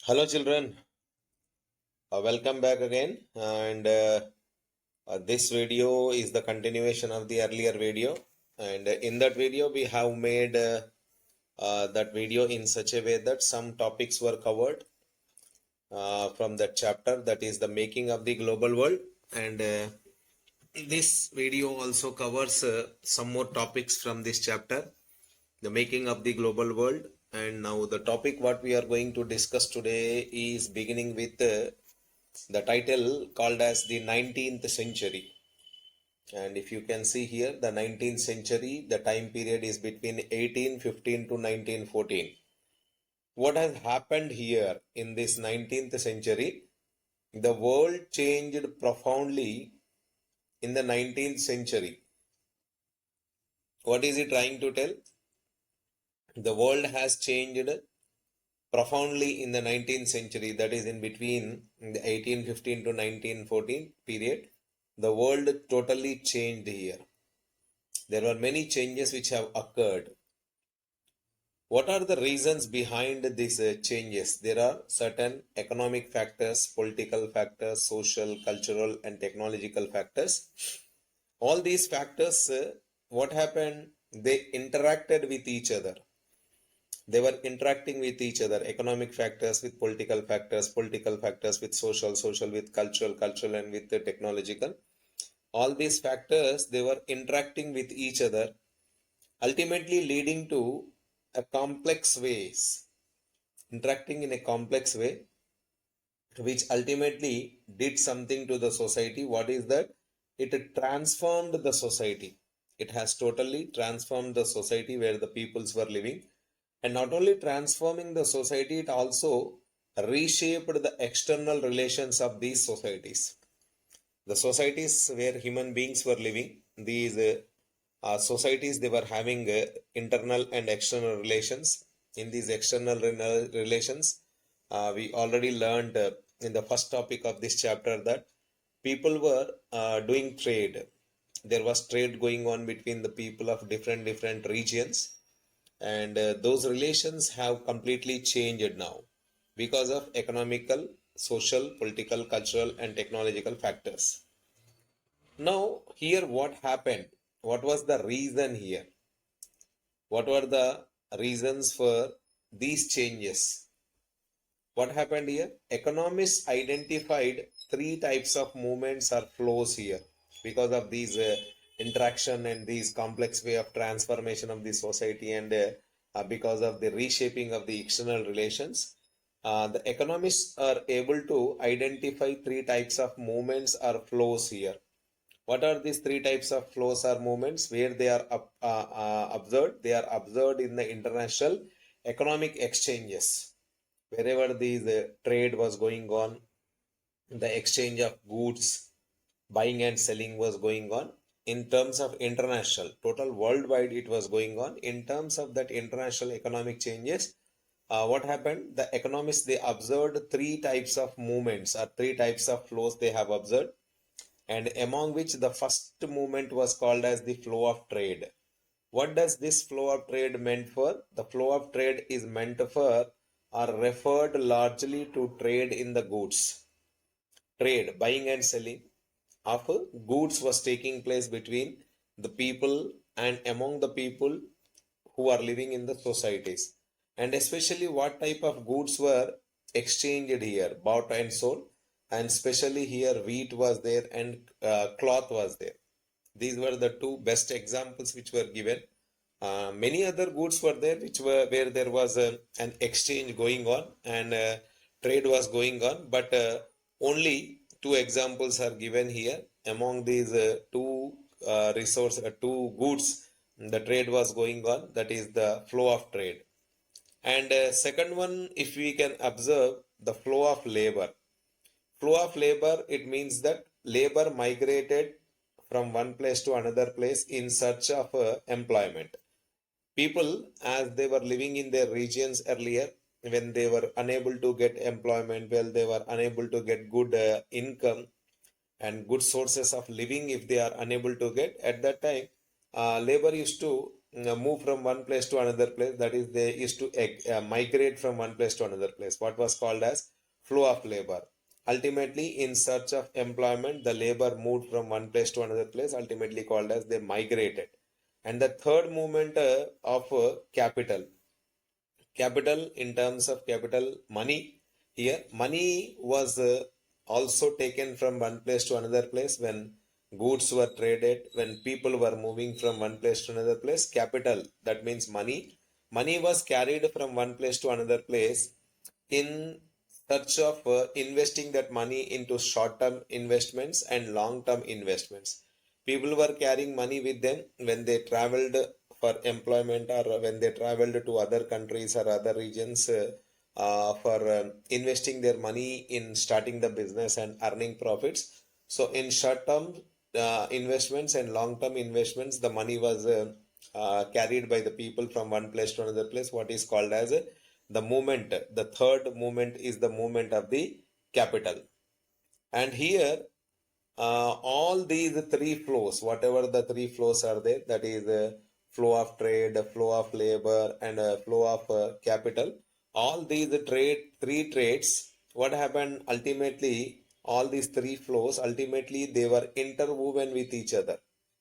Hello, children. Welcome back again. And this video is the continuation of the earlier video. And in that video, we have made that video in such a way that some topics were covered from that chapter, that is the making of the global world. And this video also covers some more topics from this chapter, the making of the global world. And now the topic what we are going to discuss today is beginning with the title called as the 19th century. And if you can see here, the 19th century, the time period is between 1815 to 1914. What has happened here in this 19th century? The world changed profoundly in the 19th century. What is it trying to tell? The world has changed profoundly in the 19th century, that is in between the 1815 to 1914 period. The world totally changed here. There were many changes which have occurred. What are the reasons behind these changes? There are certain economic factors, political factors, social, cultural, and technological factors. All these factors, what happened? They interacted with each other. They were interacting with each other. Economic factors with political factors with social, social with cultural, cultural and with the technological. All these factors, they were interacting with each other, ultimately leading to a complex ways, interacting in a complex way, which ultimately did something to the society. What is that? It transformed the society. It has totally transformed the society where the peoples were living. And not only transforming the society, it also reshaped the external relations of these societies. The societies where human beings were living, these societies, they were having internal and external relations. In these external relations, we already learned in the first topic of this chapter that people were doing trade. There was trade going on between the people of different regions, and those relations have completely changed now because of economical, social, political, cultural and technological factors. Now here what happened? What was the reason here? What were the reasons for these changes? What happened here? Economists identified three types of movements or flows here because of these interaction and these complex way of transformation of the society, and because of the reshaping of the external relations. The economists are able to identify three types of movements or flows here. What are these three types of flows or movements? Where they are observed? They are observed in the international economic exchanges. Wherever these trade was going on, the exchange of goods, buying and selling was going on. In terms of international, total worldwide it was going on. In terms of that international economic changes, what happened? The economists, they observed three types of movements or three types of flows they have observed, and among which the first movement was called as the flow of trade. What does this flow of trade meant for? The flow of trade is meant for or referred largely to trade in the goods. Trade, buying and selling of goods was taking place between the people and among the people who are living in the societies. And especially what type of goods were exchanged here, bought and sold. And especially here wheat was there and cloth was there. These were the two best examples which were given. Many other goods were there which were where there was an exchange going on, and trade was going on, but only two examples are given here. Among these two goods, the trade was going on, that is the flow of trade. And second one, if we can observe, the flow of labor. Flow of labor, it means that labor migrated from one place to another place in search of employment. People, as they were living in their regions earlier, when they were unable to get employment, well, they were unable to get good income and good sources of living. If they are unable to get, at that time, labor used to move from one place to another place. That is, they used to migrate from one place to another place. What was called as flow of labor. Ultimately, in search of employment, the labor moved from one place to another place, ultimately called as they migrated. And the third movement of capital. Capital, in terms of capital, money. Here, money was also taken from one place to another place when goods were traded, when people were moving from one place to another place. Capital, that means money. Money was carried from one place to another place in search of investing that money into short-term investments and long-term investments. People were carrying money with them when they traveled for employment, or when they traveled to other countries or other regions for investing their money in starting the business and earning profits. So in short-term investments and long-term investments, the money was carried by the people from one place to another place, what is called as the movement. The third movement is the movement of the capital. And here, all these three flows, whatever the three flows are there, that is flow of trade, flow of labor, and flow of capital. All these three trades, what happened ultimately, all these three flows, ultimately they were interwoven with each other.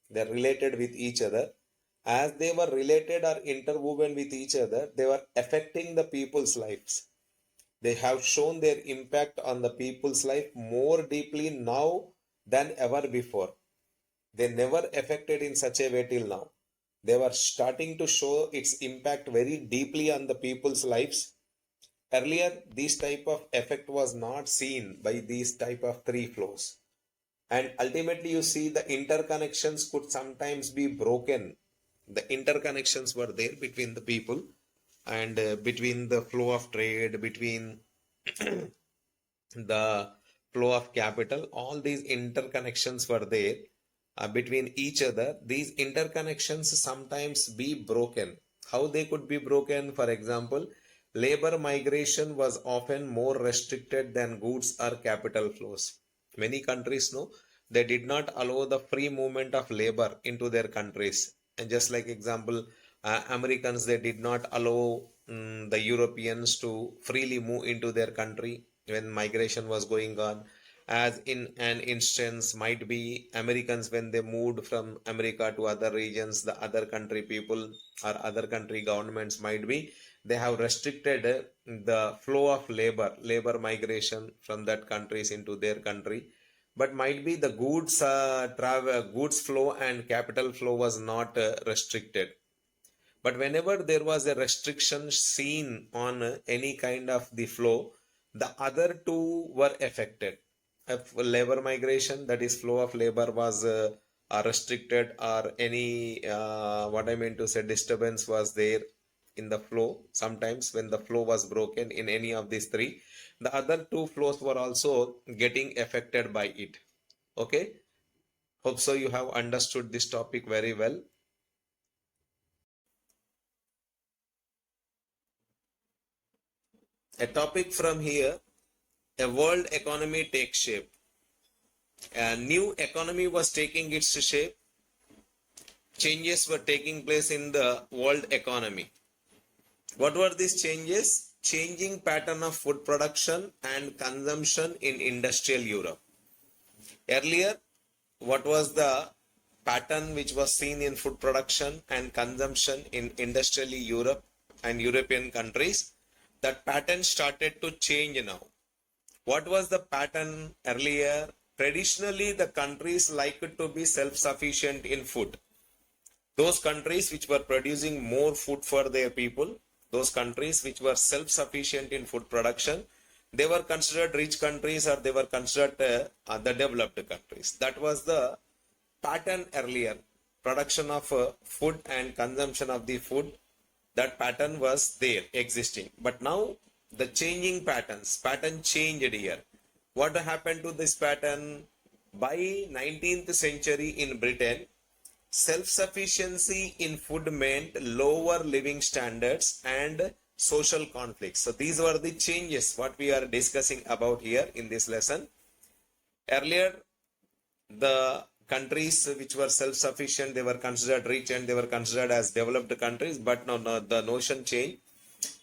They are related with each other. As they were related or interwoven with each other, they were affecting the people's lives. They have shown their impact on the people's life more deeply now than ever before. They never affected in such a way till now. They were starting to show its impact very deeply on the people's lives. Earlier, this type of effect was not seen by these type of three flows. And ultimately, you see the interconnections could sometimes be broken. The interconnections were there between the people, and between the flow of trade, between the flow of capital. All these interconnections were there between each other. These interconnections sometimes be broken. How they could be broken? For example, labor migration was often more restricted than goods or capital flows. Many countries know they did not allow the free movement of labor into their countries. And just like example, Americans, they did not allow the Europeans to freely move into their country when migration was going on. As in an instance might be Americans, when they moved from America to other regions, the other country people or other country governments might be, they have restricted the flow of labor migration from that countries into their country. But might be the goods flow and capital flow was not restricted. But whenever there was a restriction seen on any kind of the flow, the other two were affected. If labor migration, that is flow of labor, was restricted, or any what I mean to say, disturbance was there in the flow, sometimes when the flow was broken in any of these three, the other two flows were also getting affected by it. Okay, hope so you have understood this topic very well. A topic from here: a world economy takes shape. A new economy was taking its shape. Changes were taking place in the world economy. What were these changes? Changing pattern of food production and consumption in industrial Europe. Earlier, what was the pattern which was seen in food production and consumption in industrial Europe and European countries? That pattern started to change now. What was the pattern earlier? Traditionally, the countries liked to be self-sufficient in food. Those countries which were producing more food for their people, those countries which were self-sufficient in food production, they were considered rich countries, or they were considered the developed countries. That was the pattern earlier. Production of food and consumption of the food, that pattern was there existing. But now the changing pattern changed here. What happened to this pattern? By 19th century in Britain, self-sufficiency in food meant lower living standards and social conflicts. So these were the changes what we are discussing about here in this lesson. Earlier, the countries which were self-sufficient, they were considered rich and they were considered as developed countries. But no, the notion changed.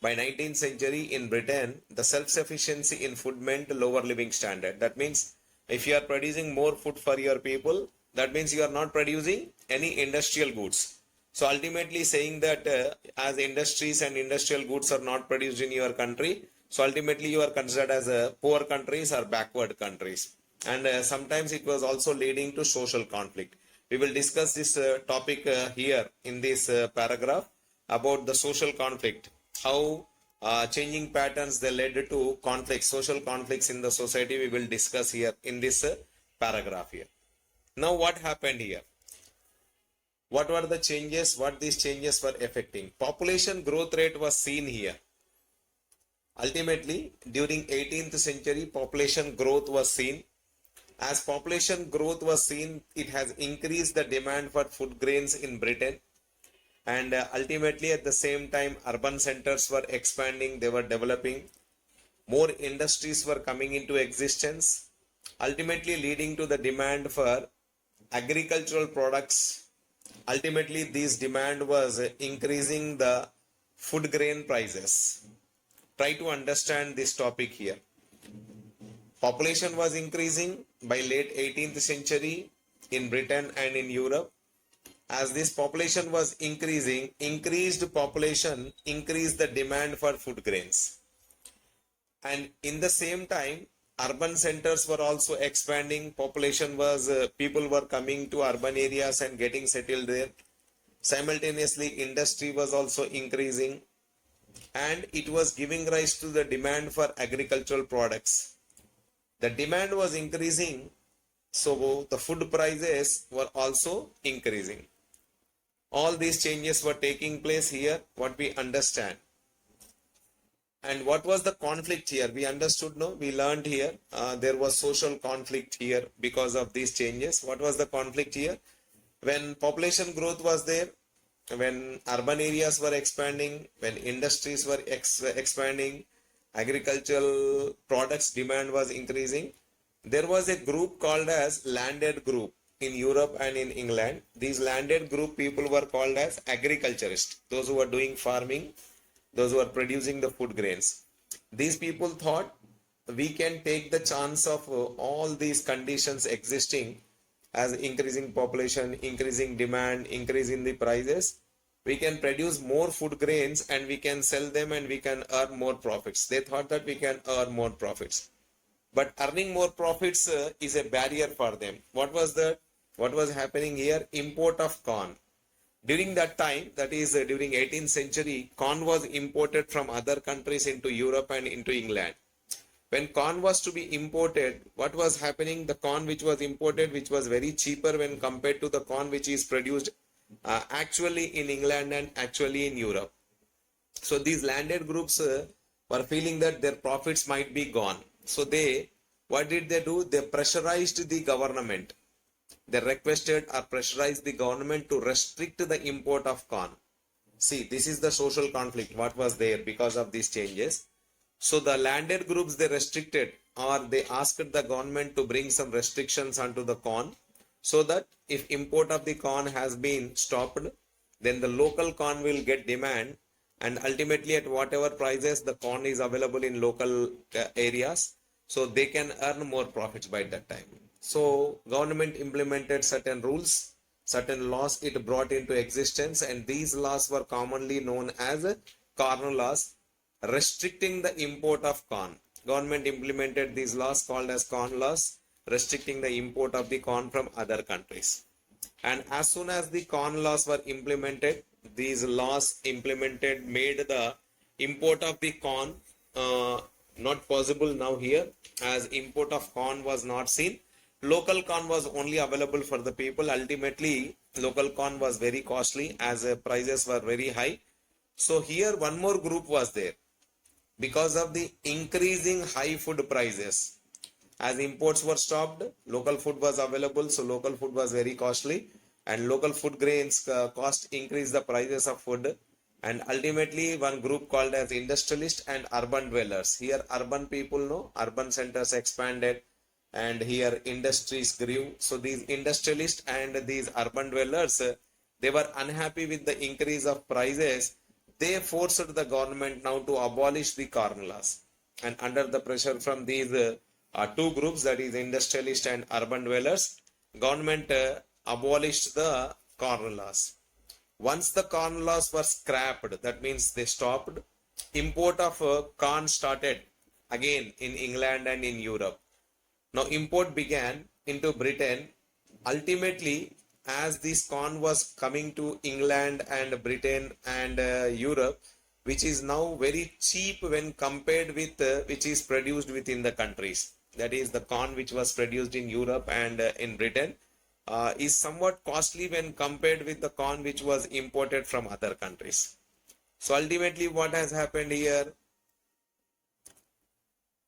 By 19th century in Britain, the self-sufficiency in food meant lower living standard. That means if you are producing more food for your people, that means you are not producing any industrial goods. So ultimately saying that as industries and industrial goods are not produced in your country, so ultimately you are considered as poor countries or backward countries. And sometimes it was also leading to social conflict. We will discuss this topic here in this paragraph about the social conflict, how changing patterns they led to conflicts, social conflicts in the society. We will discuss here in this paragraph here. Now what happened here? What were the changes? What these changes were affecting? Population growth rate was seen here. Ultimately, during 18th century, population growth was seen. As population growth was seen, it has increased the demand for food grains in Britain. And ultimately, at the same time, urban centers were expanding, they were developing. More industries were coming into existence, ultimately leading to the demand for agricultural products. Ultimately, this demand was increasing the food grain prices. Try to understand this topic here. Population was increasing by late 18th century in Britain and in Europe. As this population was increasing, increased population increased the demand for food grains. And in the same time, urban centers were also expanding. Population was, people were coming to urban areas and getting settled there. Simultaneously, industry was also increasing, and it was giving rise to the demand for agricultural products. The demand was increasing, so the food prices were also increasing. All these changes were taking place here, what we understand. And what was the conflict here? We understood, no? We learned here, there was social conflict here because of these changes. What was the conflict here? When population growth was there, when urban areas were expanding, when industries were expanding, agricultural products demand was increasing, there was a group called as landed group in Europe and in England. These landed group people were called as agriculturists, those who were doing farming, those who are producing the food grains. These people thought we can take the chance of all these conditions existing as increasing population, increasing demand, increase in the prices. We can produce more food grains and we can sell them and we can earn more profits. They thought that we can earn more profits. But earning more profits is a barrier for them. What was that? What was happening here? Import of corn. During that time, that is during 18th century, corn was imported from other countries into Europe and into England. When corn was to be imported, what was happening? The corn which was imported, which was very cheaper when compared to the corn which is produced actually in England and actually in Europe. So these landed groups were feeling that their profits might be gone. So what did they do? They pressurized the government. They requested or pressurized the government to restrict the import of corn. See, this is the social conflict what was there because of these changes. So the landed groups, they restricted or they asked the government to bring some restrictions onto the corn, so that if import of the corn has been stopped, then the local corn will get demand, and ultimately at whatever prices the corn is available in local areas, so they can earn more profits by that time. So government implemented certain rules, certain laws it brought into existence, and these laws were commonly known as corn laws, restricting the import of corn. Government implemented these laws called as corn laws, restricting the import of the corn from other countries. And as soon as the corn laws were implemented, these laws implemented made the import of the corn not possible now here, as import of corn was not seen. Local corn was only available for the people. Ultimately, local corn was very costly as prices were very high. So here one more group was there. Because of the increasing high food prices, as imports were stopped, local food was available, so local food was very costly, and local food grains cost increased the prices of food. And ultimately one group called as industrialists and urban dwellers. Here urban people, urban centers expanded, and here industries grew. So these industrialists and these urban dwellers, they were unhappy with the increase of prices. They forced the government now to abolish the corn laws. And under the pressure from these two groups, that is industrialists and urban dwellers, government abolished the corn laws. Once the corn laws were scrapped, that means they stopped, import of corn started again in England and in Europe. Now import began into Britain. Ultimately, as this corn was coming to England and Britain and Europe, which is now very cheap when compared with which is produced within the countries. That is, the corn which was produced in Europe and in Britain is somewhat costly when compared with the corn which was imported from other countries. So ultimately what has happened here,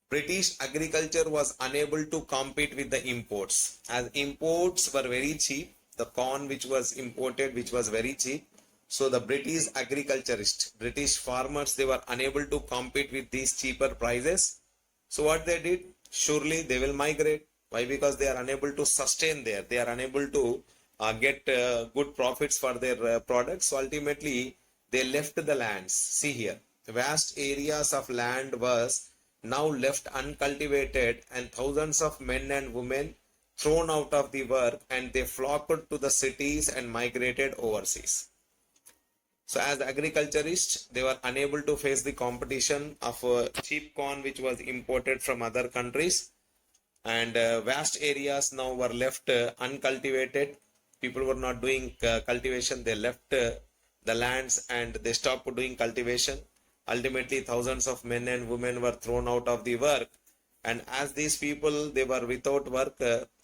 British agriculture was unable to compete with the imports. As imports were very cheap, the corn which was imported, which was very cheap, so the British agriculturists, British farmers, they were unable to compete with these cheaper prices. So what they did, surely they will migrate. Why? Because they are unable to sustain there. They are unable to get good profits for their products. So ultimately, they left the lands. See here, vast areas of land was now left uncultivated, and thousands of men and women thrown out of the work, and they flocked to the cities and migrated overseas. So as agriculturists, they were unable to face the competition of cheap corn which was imported from other countries, and vast areas now were left uncultivated. People were not doing cultivation. They left the lands and they stopped doing cultivation. Ultimately, thousands of men and women were thrown out of the work. And as these people, they were without work,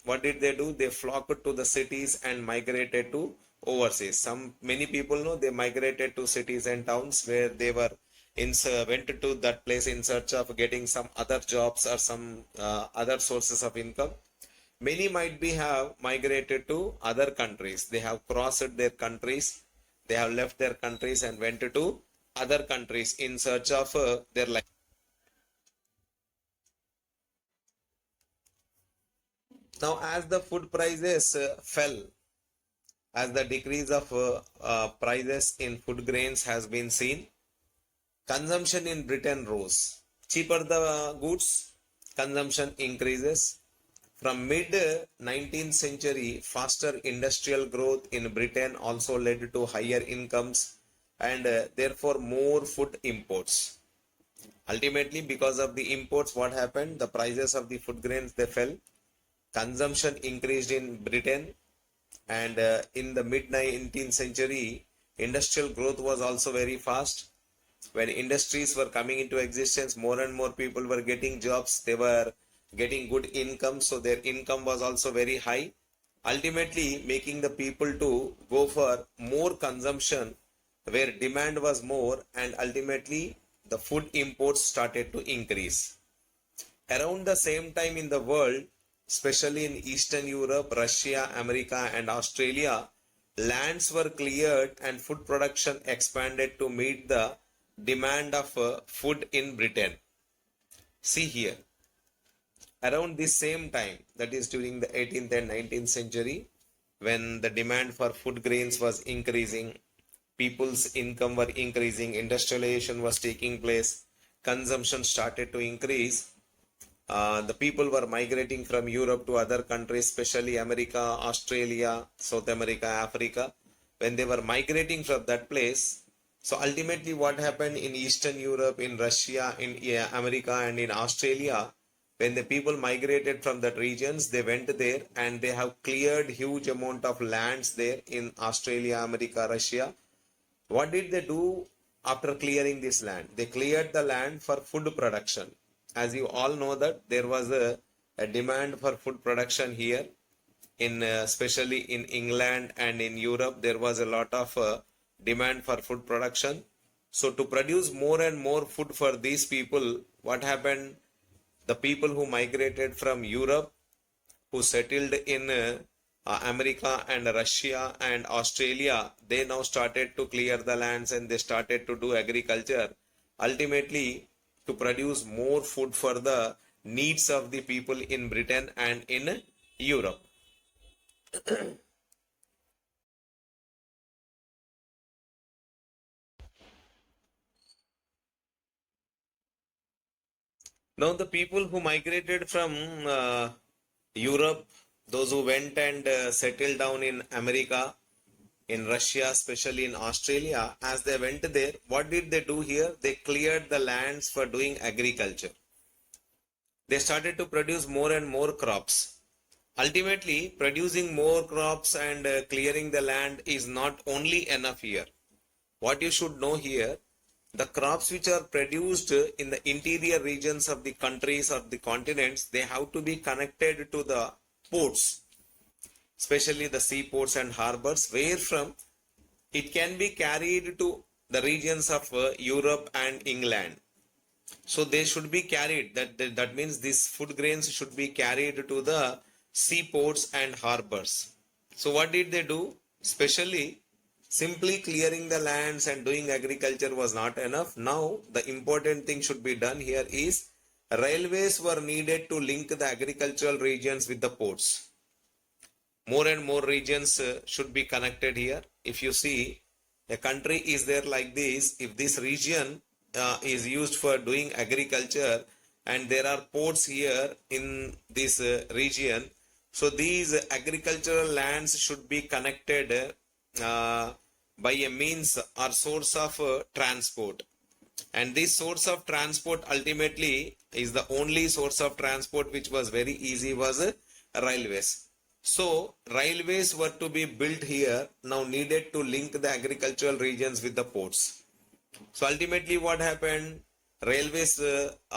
what did they do? They flocked to the cities and migrated to overseas. Many people know they migrated to cities and towns where they were went to that place in search of getting some other jobs or some other sources of income. Many might be have migrated to other countries. They have crossed their countries. They have left their countries and went to other countries in search of their life. Now, as the food prices fell, as the decrease of prices in food grains has been seen, consumption in Britain rose. Cheaper the goods, consumption increases. From mid 19th century, faster industrial growth in Britain also led to higher incomes and therefore more food imports. Ultimately, because of the imports, what happened? The prices of the food grains, they fell. Consumption increased in Britain, and in the mid 19th century, industrial growth was also very fast. When industries were coming into existence, more and more people were getting jobs. They were getting good income, so their income was also very high, ultimately making the people to go for more consumption where demand was more, and ultimately the food imports started to increase. Around the same time in the world, especially in Eastern Europe, Russia, America and Australia, lands were cleared and food production expanded to meet the demand of food in Britain. See here, around this same time, that is during the 18th and 19th century, when the demand for food grains was increasing, people's income were increasing, industrialization was taking place, consumption started to increase. The people were migrating from Europe to other countries, especially America, Australia, South America, Africa. When they were migrating from that place, so ultimately what happened in Eastern Europe, in Russia, in America and in Australia, when the people migrated from that regions, they went there and they have cleared huge amount of lands there in Australia, America, Russia. What did they do after clearing this land? They cleared the land for food production. As you all know that there was a demand for food production here, in especially in England and in Europe, there was a lot of demand for food production. So to produce more and more food for these people, what happened? The people who migrated from Europe, who settled in America and Russia and Australia, they now started to clear the lands and they started to do agriculture, ultimately to produce more food for the needs of the people in Britain and in Europe. Now, the people who migrated from Europe, those who went and settled down in America, in Russia, especially in Australia, as they went there, what did they do here? They cleared the lands for doing agriculture. They started to produce more and more crops. Ultimately, producing more crops and clearing the land is not only enough here. What you should know here, the crops which are produced in the interior regions of the countries or the continents, they have to be connected to the ports, especially the seaports and harbors, where from it can be carried to the regions of Europe and England. So they should be carried. That means these food grains should be carried to the seaports and harbors. So what did they do? Especially simply clearing the lands and doing agriculture was not enough. Now the important thing should be done here is railways were needed to link the agricultural regions with the ports. More and more regions should be connected here. If you see, a country is there like this, if this region is used for doing agriculture and there are ports here in this region, so these agricultural lands should be connected by a means or source of transport. And this source of transport ultimately is the only source of transport which was very easy was railways. So railways were to be built here, now needed to link the agricultural regions with the ports. So ultimately what happened? Railways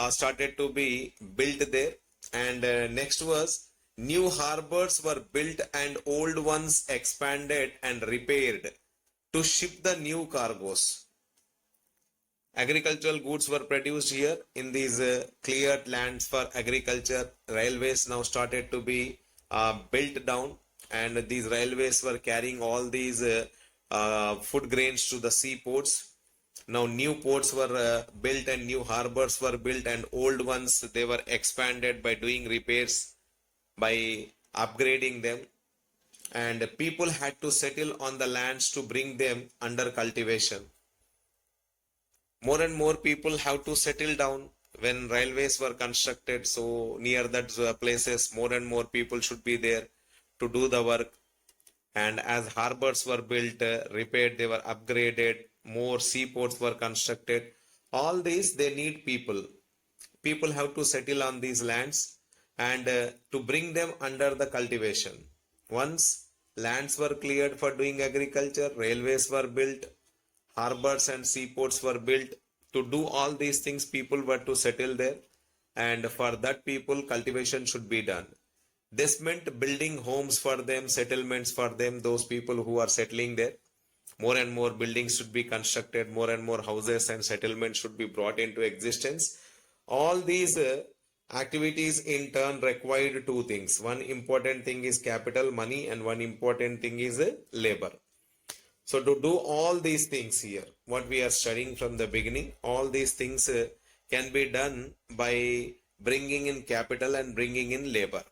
started to be built there, and next was new harbors were built and old ones expanded and repaired to ship the new cargoes. Agricultural goods were produced here in these cleared lands for agriculture. Railways now started to be built down, and these railways were carrying all these food grains to the seaports. Now new ports were built and new harbors were built, and old ones they were expanded by doing repairs, by upgrading them, and people had to settle on the lands to bring them under cultivation. More and more people have to settle down when railways were constructed. So near that places, more and more people should be there to do the work. And as harbors were built, repaired, they were upgraded, more seaports were constructed. All these, they need people. People have to settle on these lands and to bring them under the cultivation. Once lands were cleared for doing agriculture, railways were built, harbors and seaports were built. To do all these things, people were to settle there, and for that people cultivation should be done. This meant building homes for them, settlements for them, those people who are settling there. More and more buildings should be constructed, more and more houses and settlements should be brought into existence. All these activities in turn required two things. One important thing is capital, money, and one important thing is labor. So to do all these things here, what we are studying from the beginning, all these things can be done by bringing in capital and bringing in labor.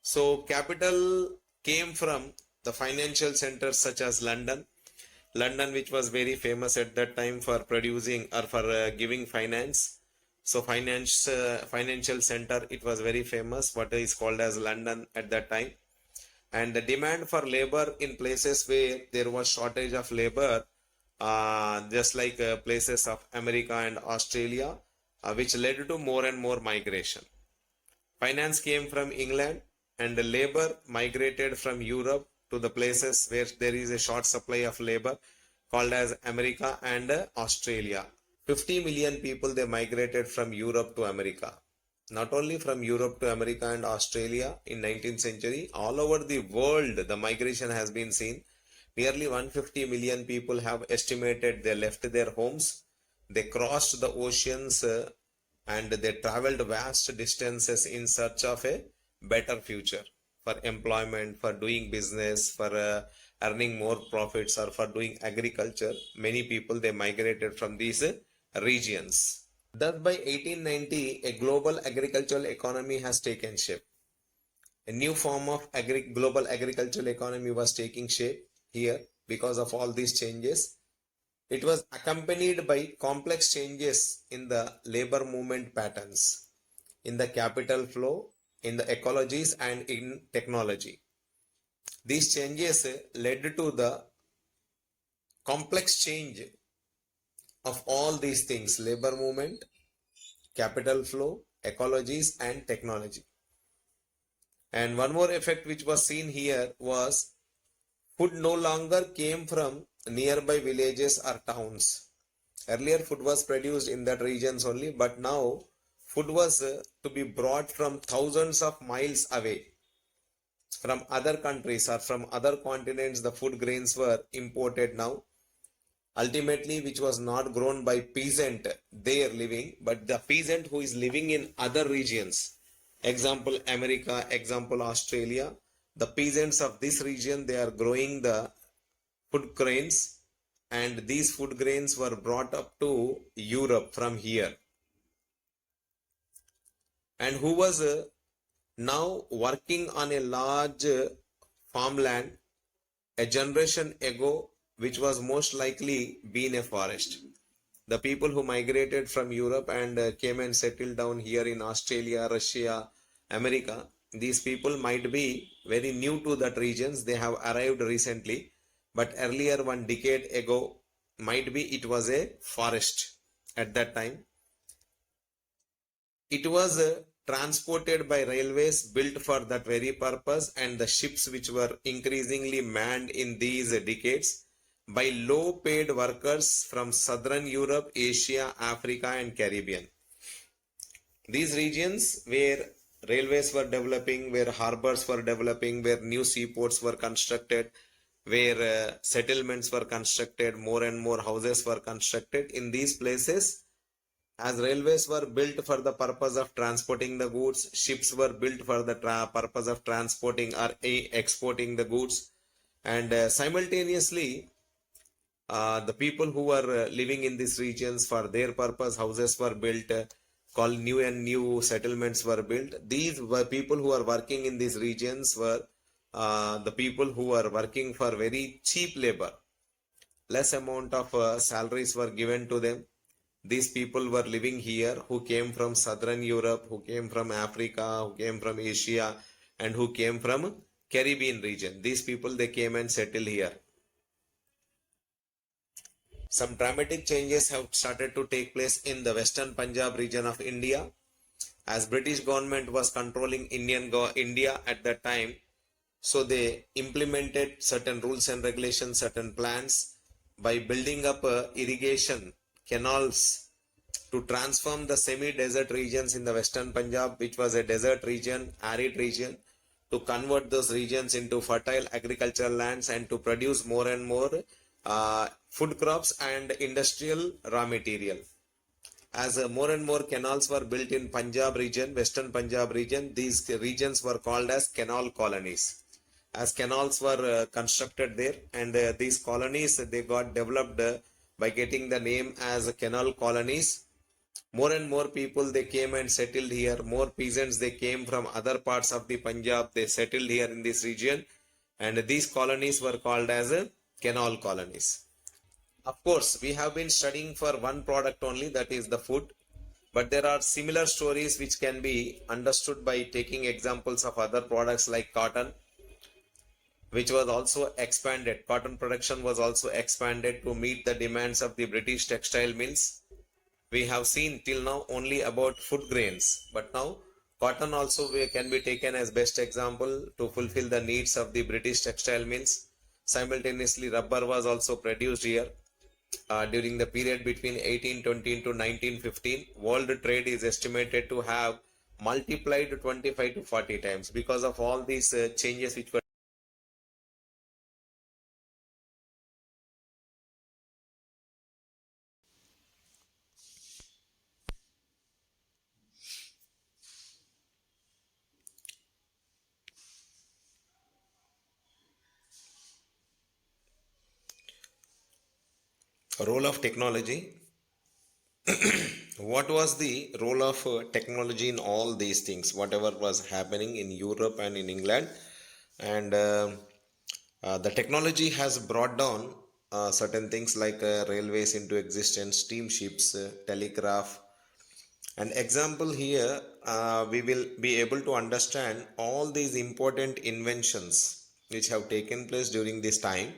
So capital came from the financial centers such as London, which was very famous at that time for producing or for giving finance. So financial center, it was very famous, what is called as London at that time. And the demand for labor in places where there was shortage of labor, just like places of America and Australia, which led to more and more migration. Finance came from England, and the labor migrated from Europe to the places where there is a short supply of labor, called as America and Australia. 50 million people, they migrated from Europe to America. Not only from Europe to America and Australia in 19th century, all over the world the migration has been seen. Nearly 150 million people have estimated they left their homes. They crossed the oceans and they traveled vast distances in search of a better future, for employment, for doing business, for earning more profits, or for doing agriculture. Many people, they migrated from these regions. Thus, by 1890, a global agricultural economy has taken shape. A new form of global agricultural economy was taking shape here because of all these changes. It was accompanied by complex changes in the labor movement patterns, in the capital flow, in the ecologies, and in technology. These changes led to the complex change of all these things: labor movement, capital flow, ecologies, and technology. And one more effect which was seen here was food no longer came from nearby villages or towns. Earlier, food was produced in that regions only, but now food was to be brought from thousands of miles away. From other countries or from other continents, the food grains were imported now. Ultimately, which was not grown by peasant there living, but the peasant who is living in other regions. Example, America, example, Australia. The peasants of this region, they are growing the food grains, and these food grains were brought up to Europe from here. And who was now working on a large farmland a generation ago, which was most likely been a forest. The people who migrated from Europe and came and settled down here in Australia, Russia, America, these people might be very new to that regions. They have arrived recently, but earlier, 1 decade ago, might be it was a forest at that time. It was transported by railways built for that very purpose, and the ships which were increasingly manned in these decades by low paid workers from southern Europe, Asia, Africa, and Caribbean. These regions where railways were developing, where harbors were developing, where new seaports were constructed, where settlements were constructed, more and more houses were constructed. In these places, as railways were built for the purpose of transporting the goods, ships were built for the purpose of transporting or exporting the goods, and simultaneously, the people who were living in these regions for their purpose, houses were built, called new and new settlements were built. These were people who are working in these regions were the people who were working for very cheap labor. Less amount of salaries were given to them. These people were living here who came from southern Europe, who came from Africa, who came from Asia, and who came from Caribbean region. These people, they came and settled here. Some dramatic changes have started to take place in the western Punjab region of India. As British government was controlling India at that time, so they implemented certain rules and regulations, certain plans by building up irrigation canals to transform the semi-desert regions in the western Punjab, which was a desert region, arid region, to convert those regions into fertile agricultural lands and to produce more and more food crops and industrial raw material. As more and more canals were built in Punjab region, western Punjab region, these regions were called as canal colonies. As canals were constructed there, and these colonies, they got developed by getting the name as canal colonies. More and more people, they came and settled here. More peasants, they came from other parts of the Punjab, they settled here in this region, and these colonies were called as canal colonies. Of course, we have been studying for one product only, that is the food, but there are similar stories which can be understood by taking examples of other products like cotton, which was also expanded. Cotton production was also expanded to meet the demands of the British textile mills. We have seen till now only about food grains, but now cotton also can be taken as best example to fulfill the needs of the British textile mills. Simultaneously, rubber was also produced here. During the period between 1820 to 1915, world trade is estimated to have multiplied 25 to 40 times because of all these changes which were role of technology. what was the role of technology in all these things, whatever was happening in Europe and in England. And the technology has brought down certain things like railways into existence, steamships, telegraph. An example here, we will be able to understand all these important inventions which have taken place during this time,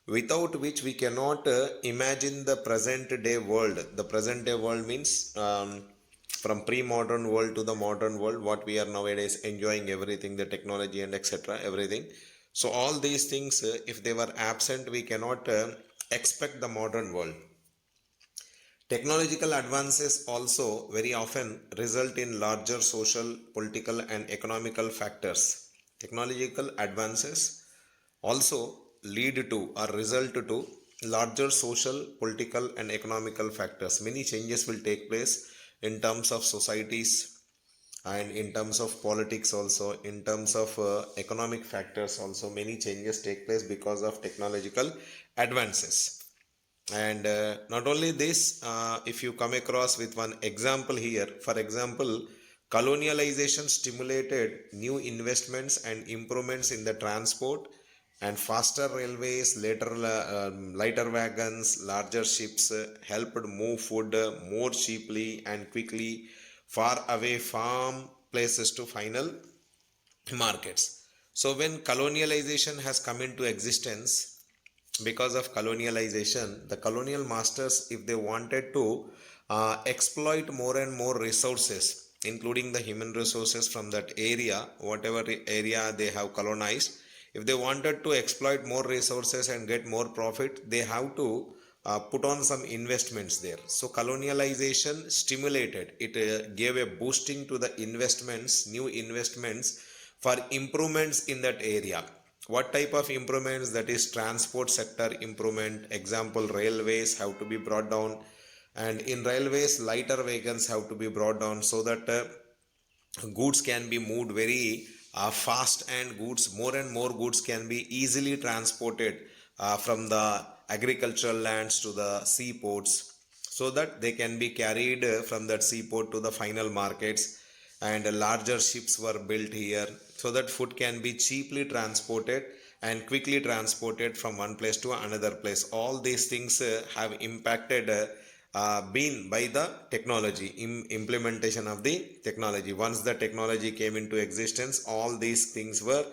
without which we cannot imagine the present day world. The present day world means from pre-modern world to the modern world, what we are nowadays enjoying, everything, the technology and etc., everything. So all these things, if they were absent, we cannot expect the modern world. Technological advances also very often result in larger social, political, and economical factors. Technological advances also lead to or result to larger social, political, and economical factors. Many changes will take place in terms of societies and in terms of politics, also in terms of economic factors. Also, many changes take place because of technological advances. And not only this, if you come across with one example here, for example, colonialization stimulated new investments and improvements in the transport, and faster railways, lighter wagons, larger ships helped move food more cheaply and quickly far away from places to final markets. So when colonialization has come into existence, because of colonialization, the colonial masters, if they wanted to exploit more and more resources, including the human resources from that area, whatever area they have colonized, if they wanted to exploit more resources and get more profit, they have to put on some investments there. So colonialization stimulated it, gave a boosting to the investments, new investments for improvements in that area. What type of improvements? That is transport sector improvement. Example, railways have to be brought down, and in railways lighter wagons have to be brought down, so that goods can be moved very fast, and goods, more and more goods can be easily transported from the agricultural lands to the seaports, so that they can be carried from that seaport to the final markets. And larger ships were built here, so that food can be cheaply transported and quickly transported from one place to another place. All these things have impacted, been by the technology, implementation of the technology. Once the technology came into existence, all these things were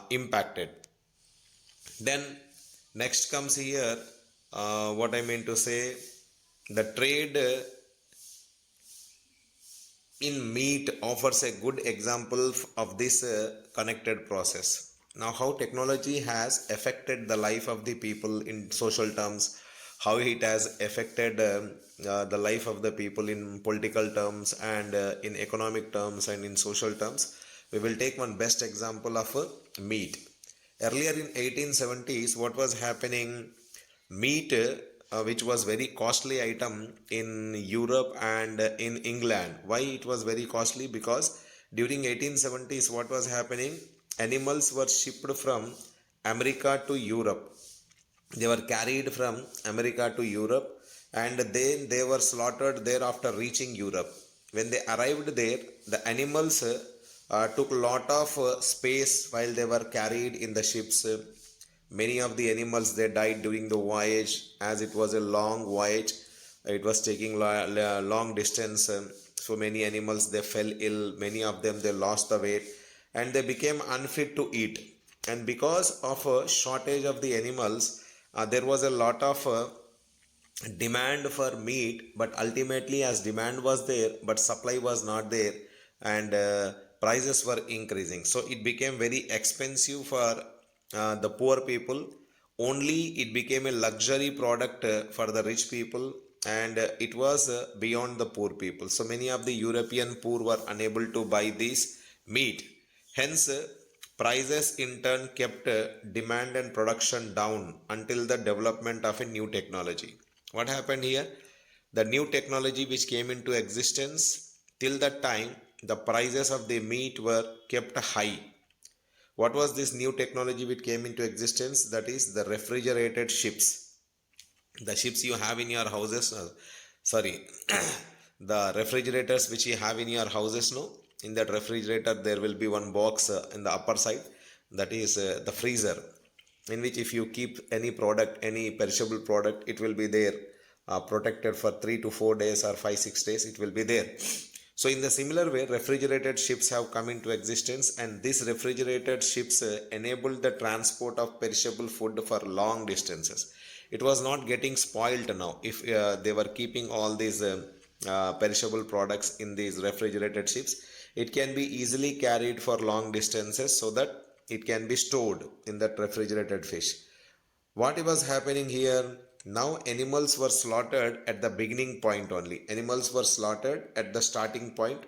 impacted. Then next comes here, what I mean to say, the trade in meat offers a good example of this connected process. Now, how technology has affected the life of the people in social terms, how it has affected the life of the people in political terms, and in economic terms, and in social terms. We will take one best example of meat. Earlier in 1870s, what was happening? Meat, which was very costly item in Europe and in England. Why it was very costly? Because during 1870s, what was happening? Animals were shipped from America to Europe. They were carried from America to Europe, and then they were slaughtered there after reaching Europe. When they arrived there, the animals took a lot of space while they were carried in the ships. Many of the animals, they died during the voyage, as it was a long voyage. It was taking long distance. So many animals, they fell ill. Many of them, they lost the weight, and they became unfit to eat. And because of a shortage of the animals, there was a lot of demand for meat, but ultimately, as demand was there but supply was not there, and prices were increasing, so it became very expensive for the poor people. Only it became a luxury product for the rich people, and it was beyond the poor people. So many of the European poor were unable to buy this meat. Hence, prices in turn kept demand and production down until the development of a new technology. What happened here? The new technology which came into existence, till that time, the prices of the meat were kept high. What was this new technology which came into existence? That is the refrigerated ships. The ships you have in your houses, sorry, the refrigerators which you have in your houses, no, in that refrigerator there will be one box in the upper side, that is the freezer, in which if you keep any product, any perishable product, it will be there protected for 3 to 4 days or 5 6 days, it will be there. So in the similar way, refrigerated ships have come into existence, and these refrigerated ships enabled the transport of perishable food for long distances. It was not getting spoiled now if they were keeping all these perishable products in these refrigerated ships. It can be easily carried for long distances so that it can be stored in that refrigerated fish. What was happening here? Now animals were slaughtered at the beginning point only. Animals were slaughtered at the starting point.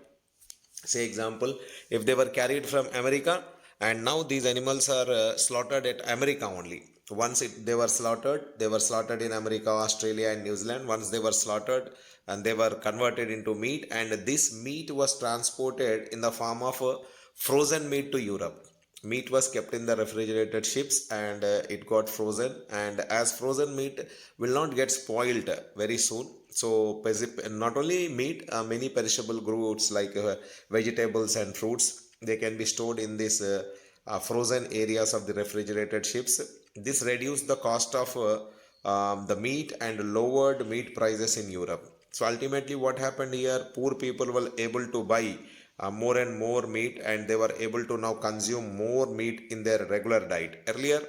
Say example, if they were carried from America, and now these animals are slaughtered at America only. Once they were slaughtered in America, Australia and New Zealand. Once they were slaughtered and they were converted into meat, and this meat was transported in the form of frozen meat to Europe. Meat was kept in the refrigerated ships, and it got frozen, and as frozen meat will not get spoiled very soon. So not only meat, many perishable goods like vegetables and fruits, they can be stored in these frozen areas of the refrigerated ships. This reduced the cost of the meat and lowered meat prices in Europe. So ultimately what happened here, poor people were able to buy more and more meat, and they were able to now consume more meat in their regular diet. Earlier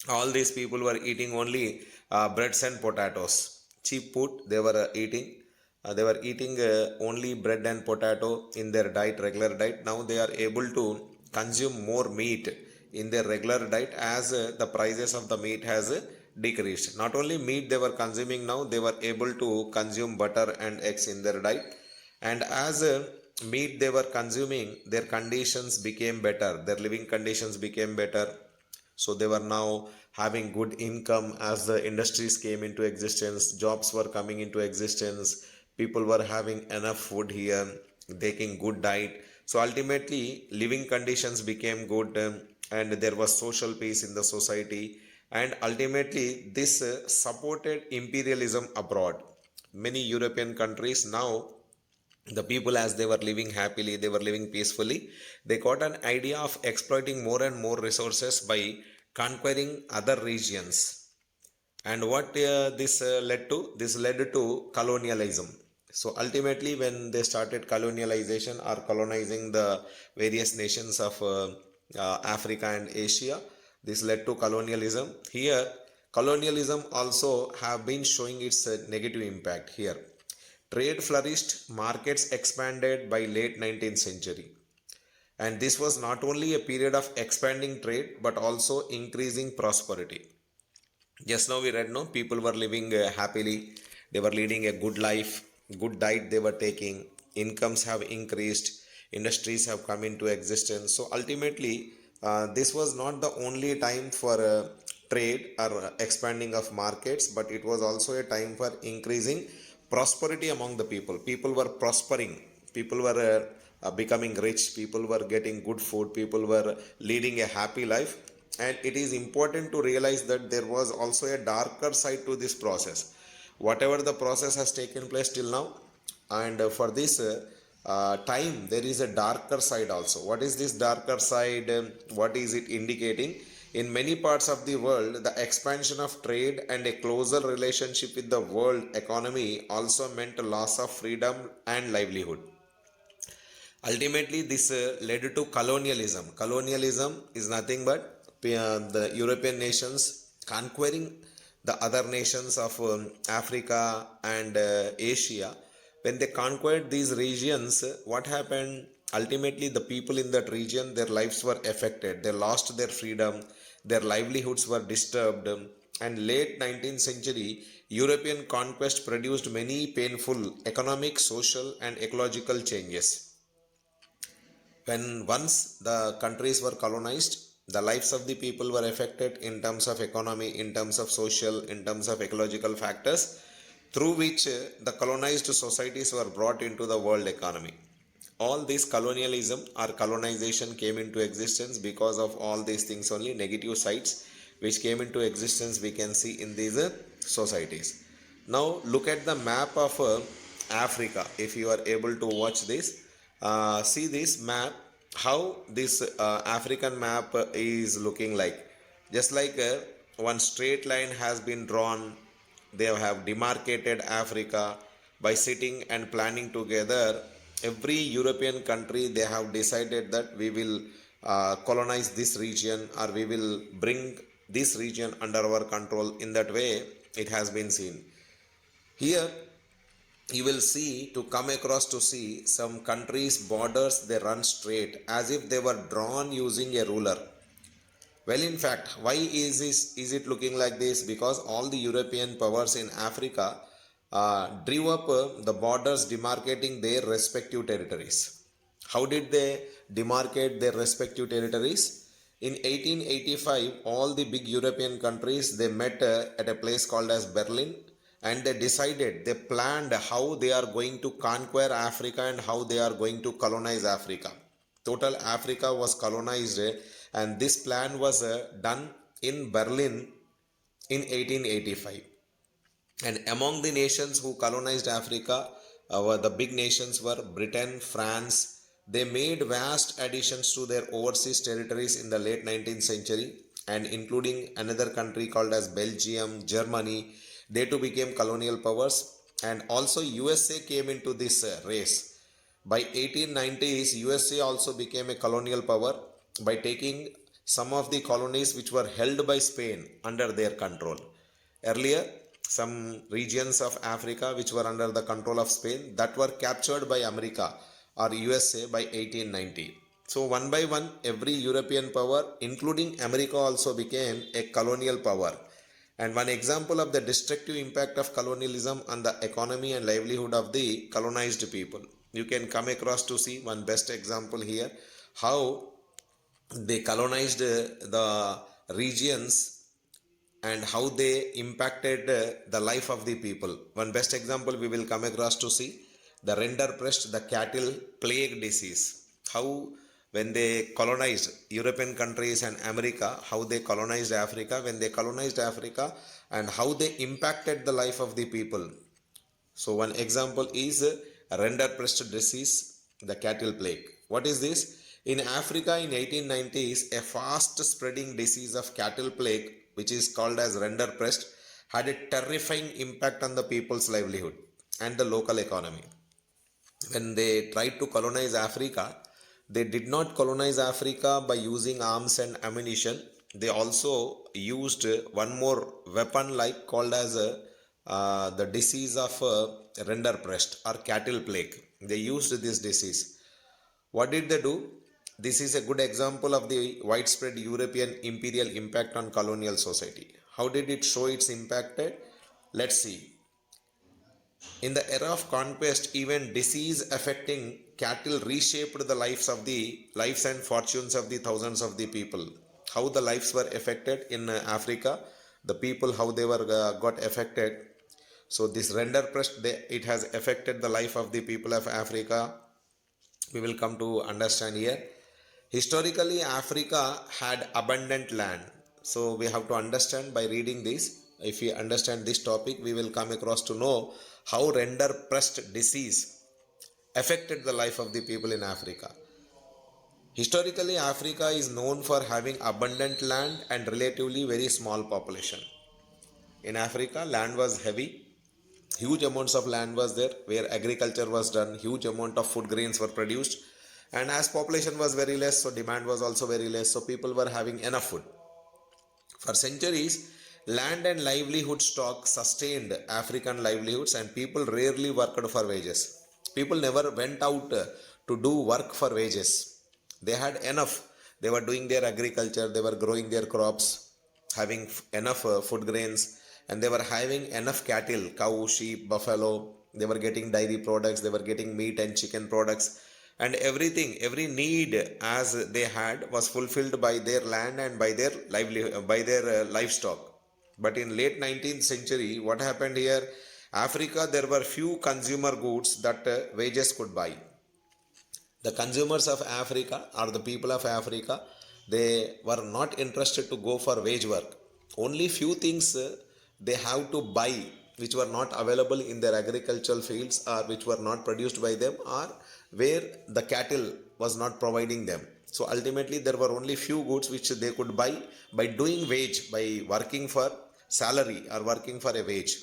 all these people were eating only breads and potatoes, cheap food they were eating. They were eating only bread and potato in their diet, regular diet. Now they are able to consume more meat in their regular diet, as the prices of the meat has decreased. Not only meat they were consuming, now they were able to consume butter and eggs in their diet. And as meat they were consuming, their conditions became better, their living conditions became better. So they were now having good income as the industries came into existence, jobs were coming into existence, people were having enough food here, taking good diet. So ultimately living conditions became good, and there was social peace in the society. And ultimately this supported imperialism abroad. Many European countries now, the people, as they were living happily, they were living peacefully, they got an idea of exploiting more and more resources by conquering other regions. And what this led to colonialism. So ultimately when they started colonialization or colonizing the various nations of Africa and Asia, this led to colonialism. Here colonialism also have been showing its negative impact here. Trade flourished, markets expanded by late 19th century. And this was not only a period of expanding trade but also increasing prosperity. Just now we read, no, people were living happily, they were leading a good life, good diet they were taking, incomes have increased, industries have come into existence. So ultimately, this was not the only time for trade or expanding of markets, but it was also a time for increasing prosperity among the people. People were prospering, people were becoming rich, people were getting good food, people were leading a happy life. And it is important to realize that there was also a darker side to this process. Whatever the process has taken place till now, and for this time there is a darker side also. What is this darker side? What is it indicating? In many parts of the world, the expansion of trade and a closer relationship with the world economy also meant a loss of freedom and livelihood. Ultimately, this led to colonialism. Colonialism is nothing but the European nations conquering the other nations of Africa and Asia. When they conquered these regions, what happened? Ultimately, the people in that region, their lives were affected. They lost their freedom, their livelihoods were disturbed. And late 19th century, European conquest produced many painful economic, social, and ecological changes. When once the countries were colonized, the lives of the people were affected in terms of economy, in terms of social, in terms of ecological factors, through which the colonized societies were brought into the world economy. All this colonialism or colonization came into existence because of all these things, only negative sides which came into existence we can see in these societies. Now look at the map of Africa. If you are able to watch this, see this map, how this African map is looking like. Just like one straight line has been drawn, they have demarcated Africa by sitting and planning together. Every European country, they have decided that we will colonize this region, or we will bring this region under our control. In that way it has been seen. Here you will see, to come across to see some countries borders, they run straight as if they were drawn using a ruler. Well, in fact, why is it looking like this? Because all the European powers in Africa drew up the borders demarcating their respective territories. How did they demarcate their respective territories? In 1885, all the big European countries, they met at a place called as Berlin, and they decided, they planned how they are going to conquer Africa and how they are going to colonize Africa. Total Africa was colonized, and this plan was done in Berlin in 1885. And among the nations who colonized Africa, the big nations were Britain, France. They made vast additions to their overseas territories in the late 19th century, and including another country called as Belgium, Germany. They too became colonial powers, and also USA came into this race. By 1890s, USA also became a colonial power by taking some of the colonies which were held by Spain under their control. Earlier, some regions of Africa which were under the control of Spain, that were captured by America or USA by 1890. So one by one, every European power, including America, also became a colonial power. And one example of the destructive impact of colonialism on the economy and livelihood of the colonized people, you can come across to see one best example here, how they colonized the regions and how they impacted the life of the people. One best example we will come across to see, the rinderpest, the cattle plague disease. How when they colonized European countries and America, how they colonized Africa, when they colonized Africa, and how they impacted the life of the people. So one example is rinderpest disease, the cattle plague. What is this? In Africa in 1890s, a fast spreading disease of cattle plague, which is called as rinderpest, had a terrifying impact on the people's livelihood and the local economy. When they tried to colonize Africa, they did not colonize Africa by using arms and ammunition. They also used one more weapon like called as the disease of rinderpest or cattle plague. They used this disease. What did they do? This is a good example of the widespread European imperial impact on colonial society. How did it show its impact? Let's see. In the era of conquest, even disease affecting cattle reshaped the lives and fortunes of the thousands of the people. How the lives were affected in Africa, the people how they were got affected. So this rinderpest, it has affected the life of the people of Africa. We will come to understand here. Historically, Africa had abundant land. So we have to understand by reading this. If we understand this topic, we will come across to know how rinderpest disease affected the life of the people in Africa. Historically, Africa is known for having abundant land and relatively very small population. In Africa, land was heavy. Huge amounts of land was there where agriculture was done. Huge amount of food grains were produced. And as population was very less, so demand was also very less. So people were having enough food. For centuries, land and livelihood stock sustained African livelihoods, and people rarely worked for wages. People never went out to do work for wages. They had enough. They were doing their agriculture, they were growing their crops, having enough food grains, and they were having enough cattle, cow, sheep, buffalo. They were getting dairy products, they were getting meat and chicken products, and everything, every need as they had was fulfilled by their land and by their livelihood, by their livestock. But in late 19th century, what happened here? Africa, there were few consumer goods that wages could buy. The consumers of Africa or the people of Africa, they were not interested to go for wage work. Only few things they have to buy which were not available in their agricultural fields, or which were not produced by them, or where the cattle was not providing them. So ultimately there were only few goods which they could buy by doing wage, by working for salary or working for a wage.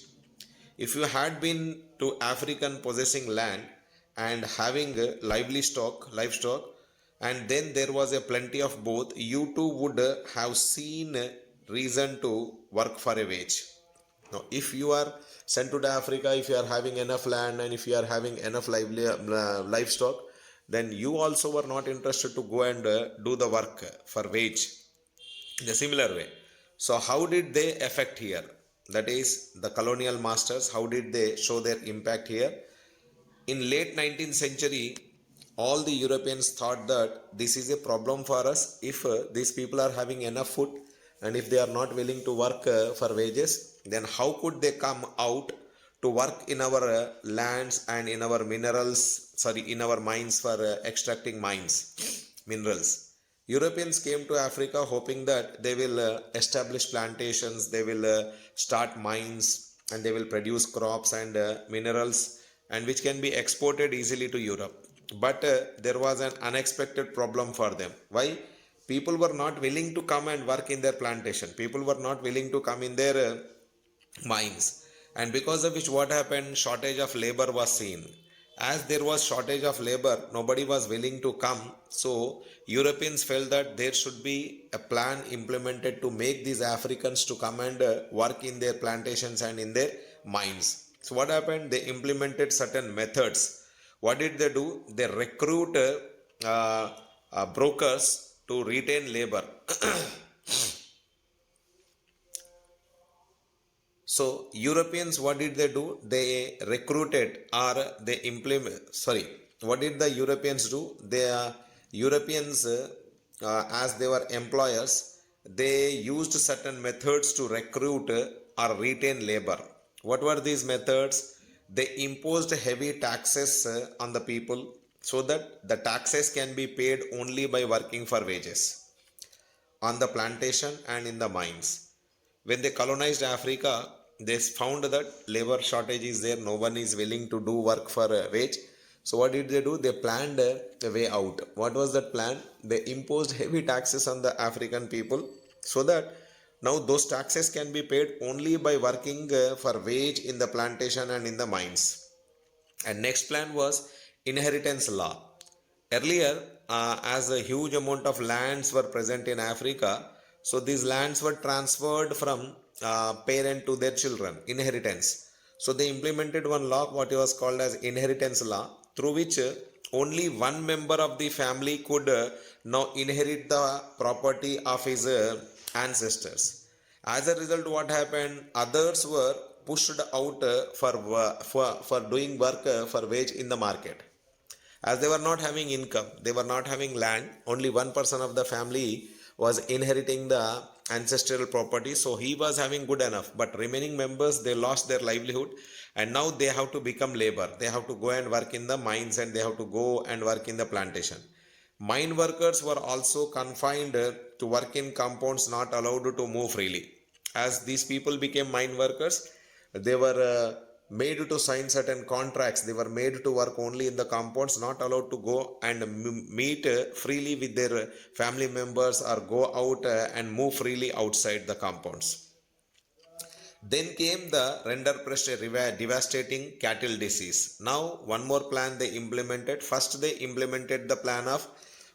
If you had been to African possessing land and having livestock, and then there was a plenty of both, you too would have seen reason to work for a wage. Now, if you are sent to the Africa, if you are having enough land and if you are having enough livestock, then you also were not interested to go and do the work for wage in a similar way. So how did they affect here? That is, the colonial masters, how did they show their impact here? In late 19th century, all the Europeans thought that this is a problem for us. If these people are having enough food and if they are not willing to work for wages, then how could they come out to work in our lands and in our in our mines for extracting minerals. Europeans came to Africa hoping that they will establish plantations, they will start mines, and they will produce crops and minerals, and which can be exported easily to Europe. But there was an unexpected problem for them. Why? People were not willing to come and work in their plantation. People were not willing to come in their mines, and because of which what happened, shortage of labor was seen. As there was shortage of labor, nobody was willing to come. So Europeans felt that there should be a plan implemented to make these Africans to come and work in their plantations and in their mines. So what happened? They implemented certain methods. What did they do? They recruit brokers to retain labor. So Europeans, what did they do? They recruited, or they implement. Sorry, what did the Europeans do? They Europeans, as they were employers, they used certain methods to recruit or retain labor. What were these methods? They imposed heavy taxes on the people, so that the taxes can be paid only by working for wages on the plantation and in the mines. When they colonized Africa, they found that labor shortage is there. No one is willing to do work for a wage. So what did they do? They planned a way out. What was that plan? They imposed heavy taxes on the African people, so that now those taxes can be paid only by working for wage in the plantation and in the mines. And next plan was inheritance law. Earlier, as a huge amount of lands were present in Africa, so these lands were transferred from parent to their children, inheritance. So they implemented one law, what was called as inheritance law, through which only one member of the family could now inherit the property of his ancestors. As a result, what happened? Others were pushed out for doing work for wage in the market. As they were not having income, they were not having land, only one person of the family was inheriting the ancestral property, so he was having good enough. But remaining members, they lost their livelihood, and now they have to become labor. They have to go and work in the mines, and they have to go and work in the plantation. Mine workers were also confined to work in compounds, not allowed to move freely. As these people became mine workers, they were made to sign certain contracts. They were made to work only in the compounds, not allowed to go and meet freely with their family members, or go out and move freely outside the compounds. Then came the rinderpest, a devastating cattle disease. Now, one more plan they implemented. First, they implemented the plan of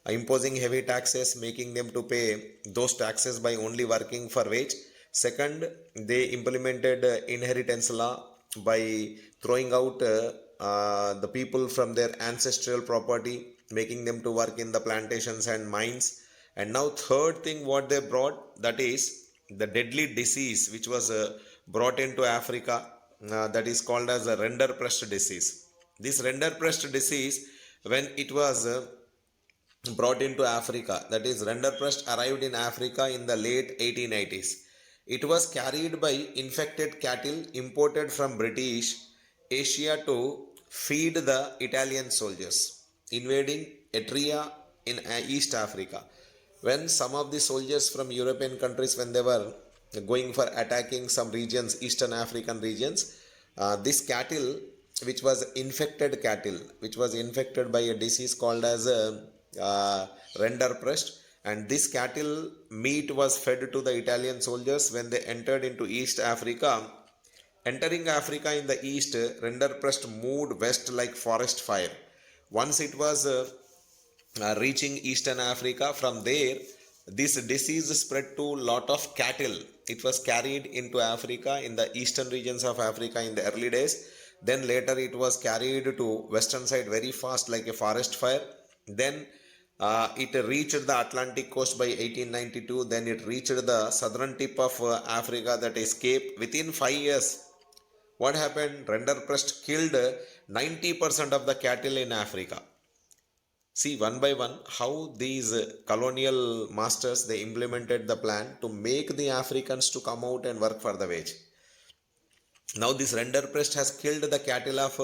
imposing heavy taxes, making them to pay those taxes by only working for wage. Second, they implemented inheritance law by throwing out the people from their ancestral property, making them to work in the plantations and mines. And now, third thing what they brought, that is the deadly disease which was brought into Africa, that is called as a rinderpest disease. This rinderpest disease, when it was brought into Africa, that is rinderpest arrived in Africa in the late 1880s. It was carried by infected cattle imported from British Asia to feed the Italian soldiers invading Etria in East Africa. When some of the soldiers from European countries, when they were going for attacking some regions, Eastern African regions, this cattle, which was infected cattle, which was infected by a disease called as rinderpest, and this cattle meat was fed to the Italian soldiers when they entered into East Africa. Entering Africa in the east, rinderpest moved west like forest fire. Once it was reaching eastern Africa, from there this disease spread to lot of cattle. It was carried into Africa in the eastern regions of Africa in the early days. Then later it was carried to western side very fast like a forest fire. Then it reached the Atlantic coast by 1892. Then it reached the southern tip of Africa, that is Cape. Within 5 years, what happened? Rinderpest killed 90% of the cattle in Africa. See one by one how these colonial masters, they implemented the plan to make the Africans to come out and work for the wage. Now this rinderpest has killed the cattle of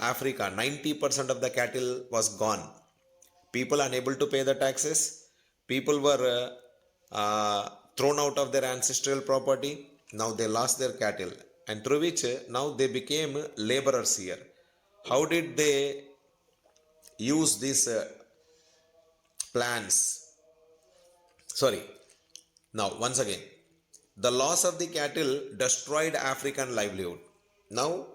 Africa. 90% of the cattle was gone. People unable to pay the taxes. People were thrown out of their ancestral property. Now they lost their cattle, and through which now they became laborers here. How did they use these plans? Sorry. Now once again, the loss of the cattle destroyed African livelihood. Now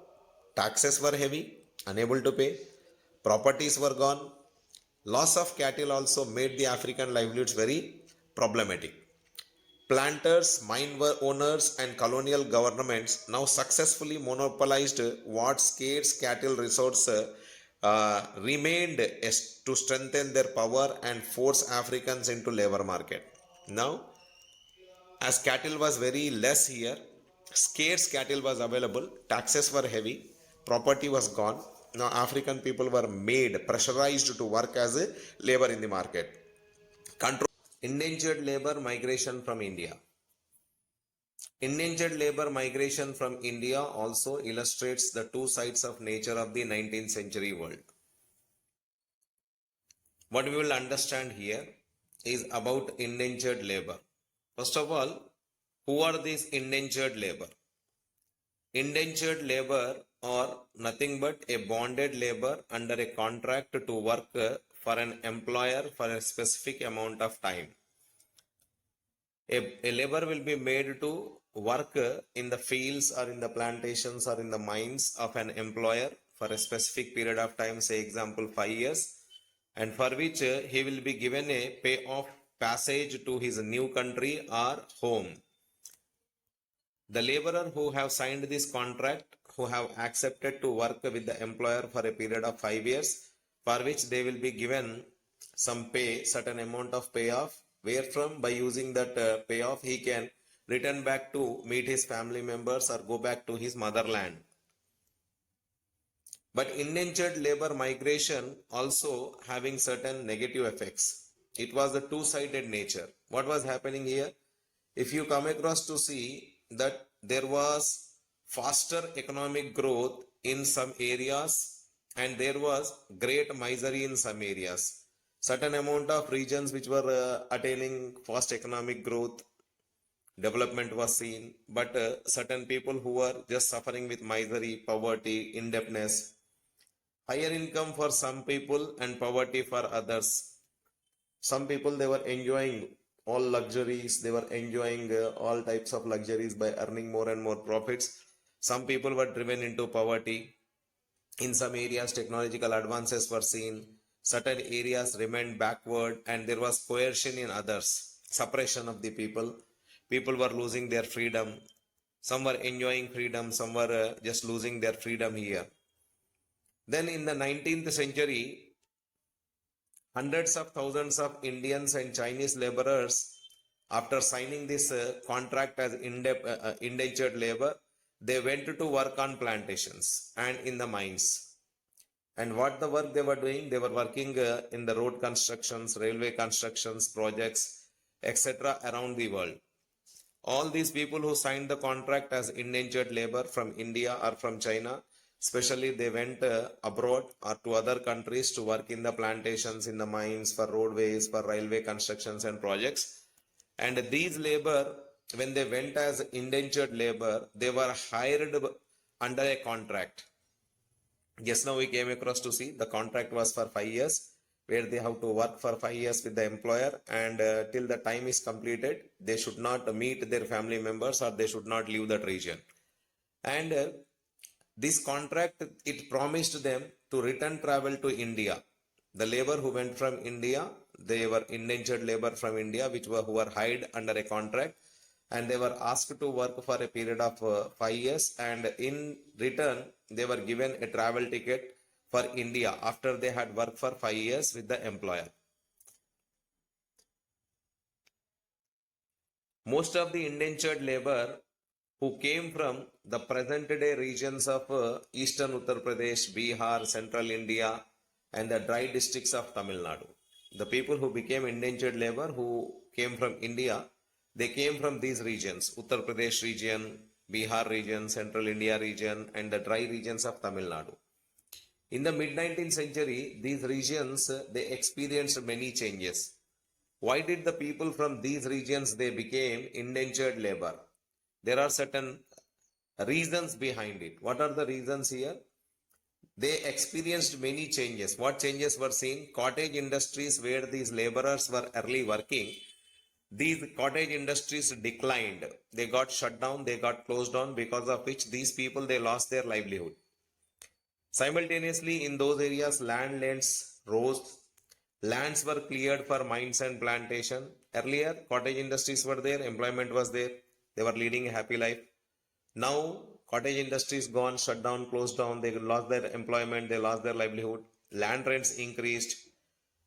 taxes were heavy, unable to pay, properties were gone. Loss of cattle also made the African livelihoods very problematic. Planters, mine owners, and colonial governments now successfully monopolized what scarce cattle resource remained to strengthen their power and force Africans into labor market. Now, as cattle was very less here, scarce cattle was available, taxes were heavy, property was gone. Now African people were made pressurized to work as a labor in the market. Control. Indentured labor migration from India. Indentured labor migration from India also illustrates the two sides of nature of the 19th century world. What we will understand here is about indentured labor. First of all, who are these indentured labor? Indentured labor are nothing but a bonded labor under a contract to work for an employer for a specific amount of time. A labor will be made to work in the fields or in the plantations or in the mines of an employer for a specific period of time, say example 5 years, and for which he will be given a pay of passage to his new country or home. The laborer who have signed this contract, who have accepted to work with the employer for a period of 5 years, for which they will be given some pay, certain amount of payoff, where from by using that payoff he can return back to meet his family members or go back to his motherland. But indentured labor migration also having certain negative effects. It was the two-sided nature. What was happening here? If you come across to see that there was faster economic growth in some areas and there was great misery in some areas. Certain amount of regions which were attaining fast economic growth, development was seen, but certain people who were just suffering with misery, poverty, indebtedness, higher income for some people and poverty for others. Some people, they were enjoying all luxuries, they were enjoying all types of luxuries by earning more and more profits. Some people were driven into poverty. In some areas technological advances were seen, certain areas remained backward, and there was coercion in others, suppression of the people. People were losing their freedom, some were enjoying freedom, some were just losing their freedom here. Then in the 19th century, hundreds of thousands of Indians and Chinese laborers, after signing this contract as indentured labor, they went to work on plantations and in the mines. And what the work they were doing? They were working in the road constructions, railway constructions, projects, etc. around the world. All these people who signed the contract as indentured labor from India or from China, especially they went abroad or to other countries to work in the plantations, in the mines, for roadways, for railway constructions and projects. And these labor, when they went as indentured labor, they were hired under a contract. Just now we came across to see the contract was for 5 years, where they have to work for 5 years with the employer, and till the time is completed, they should not meet their family members or they should not leave that region. And this contract, it promised them to return travel to India. The labor who went from India, they were indentured labor from India, who were hired under a contract, and they were asked to work for a period of 5 years, and in return they were given a travel ticket for India after they had worked for 5 years with the employer. Most of the indentured labor who came from the present day regions of eastern Uttar Pradesh, Bihar, central India, and the dry districts of Tamil Nadu. The people who became indentured labor who came from India, they came from these regions: Uttar Pradesh region, Bihar region, central India region, and the dry regions of Tamil Nadu. In the mid-19th century, these regions, they experienced many changes. Why did the people from these regions, they became indentured labor? There are certain reasons behind it. What are the reasons here? They experienced many changes. What changes were seen? Cottage industries where these laborers were early working, these cottage industries declined. They got shut down, they got closed down, because of which these people, they lost their livelihood. Simultaneously, in those areas, land rents rose. Lands were cleared for mines and plantation. Earlier, cottage industries were there, employment was there, they were leading a happy life. Now, cottage industries gone, shut down, closed down, they lost their employment, they lost their livelihood. Land rents increased,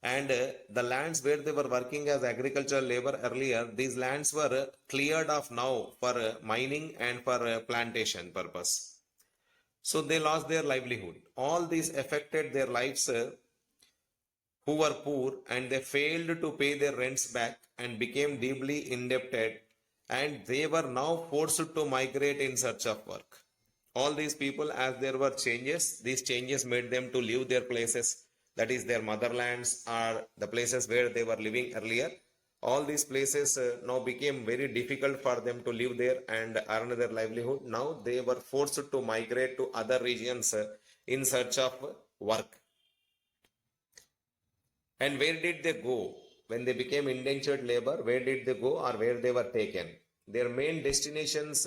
and the lands where they were working as agricultural labor earlier, these lands were cleared off now for mining and for plantation purpose. So they lost their livelihood. All these affected their lives, who were poor, and they failed to pay their rents back and became deeply indebted, and they were now forced to migrate in search of work. All these people, as there were changes, these changes made them to leave their places, that is their motherlands or the places where they were living earlier. All these places now became very difficult for them to live there and earn their livelihood. Now they were forced to migrate to other regions in search of work. And where did they go? When they became indentured labor, where did they go, or where they were taken? Their main destinations,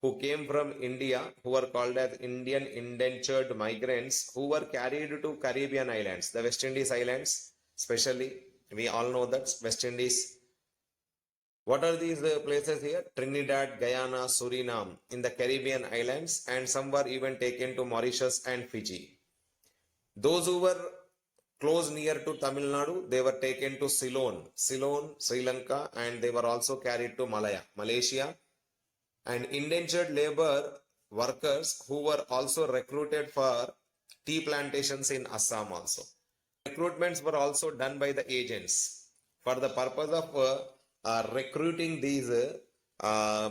who came from India, who were called as Indian indentured migrants, who were carried to Caribbean islands, the West Indies islands, especially. We all know that West Indies. What are these places here? Trinidad, Guyana, Suriname, in the Caribbean islands, and some were even taken to Mauritius and Fiji. Those who were close near to Tamil Nadu, they were taken to Ceylon, Sri Lanka, and they were also carried to Malaysia. And indentured labor workers who were also recruited for tea plantations in Assam also. Recruitments were also done by the agents. For the purpose of recruiting these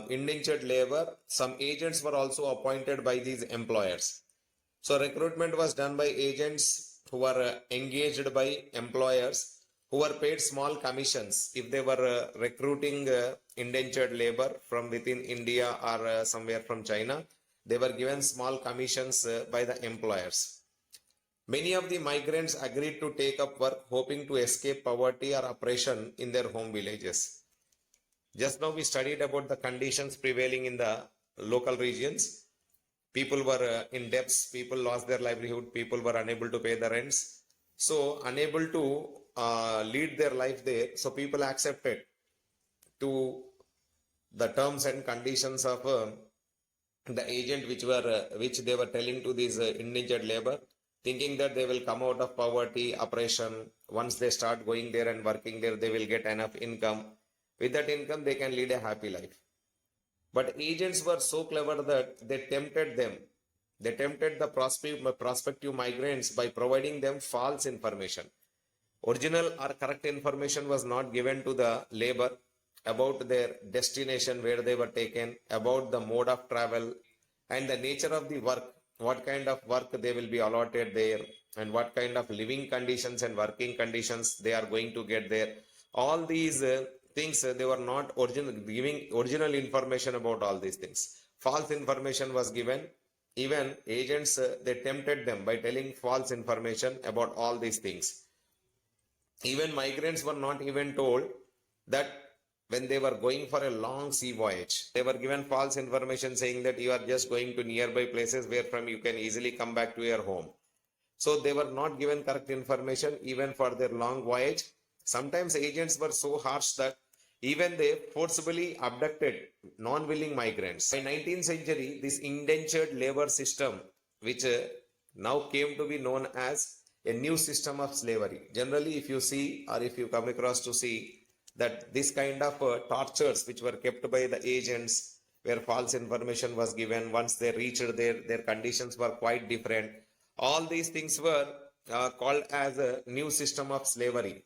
indentured labor, some agents were also appointed by these employers. So recruitment was done by agents who were engaged by employers, who were paid small commissions if they were recruiting indentured labor from within India or somewhere from China. They were given small commissions by the employers. Many of the migrants agreed to take up work, hoping to escape poverty or oppression in their home villages. Just now we studied about the conditions prevailing in the local regions. People were in debts, people lost their livelihood, people were unable to pay the rents. So unable to lead their life there, so people accepted to the terms and conditions of the agent which they were telling to these indentured labor, thinking that they will come out of poverty, oppression. Once they start going there and working there, they will get enough income. With that income, they can lead a happy life. But agents were so clever that they tempted them. They tempted the prospective migrants by providing them false information. Original or correct information was not given to the labor about their destination, where they were taken, about the mode of travel, and the nature of the work, what kind of work they will be allotted there, and what kind of living conditions and working conditions they are going to get there. All these things, they were not giving original information about all these things. False information was given, Even agents, they tempted them by telling false information about all these things. Even migrants were not even told that when they were going for a long sea voyage, they were given false information saying that you are just going to nearby places where from you can easily come back to your home. So they were not given correct information even for their long voyage. Sometimes agents were so harsh that even they forcibly abducted non-willing migrants. By 19th century, this indentured labor system, which now came to be known as a new system of slavery. Generally, if you see or if you come across to see that this kind of tortures which were kept by the agents where false information was given, once they reached there, their conditions were quite different. All these things were called as a new system of slavery.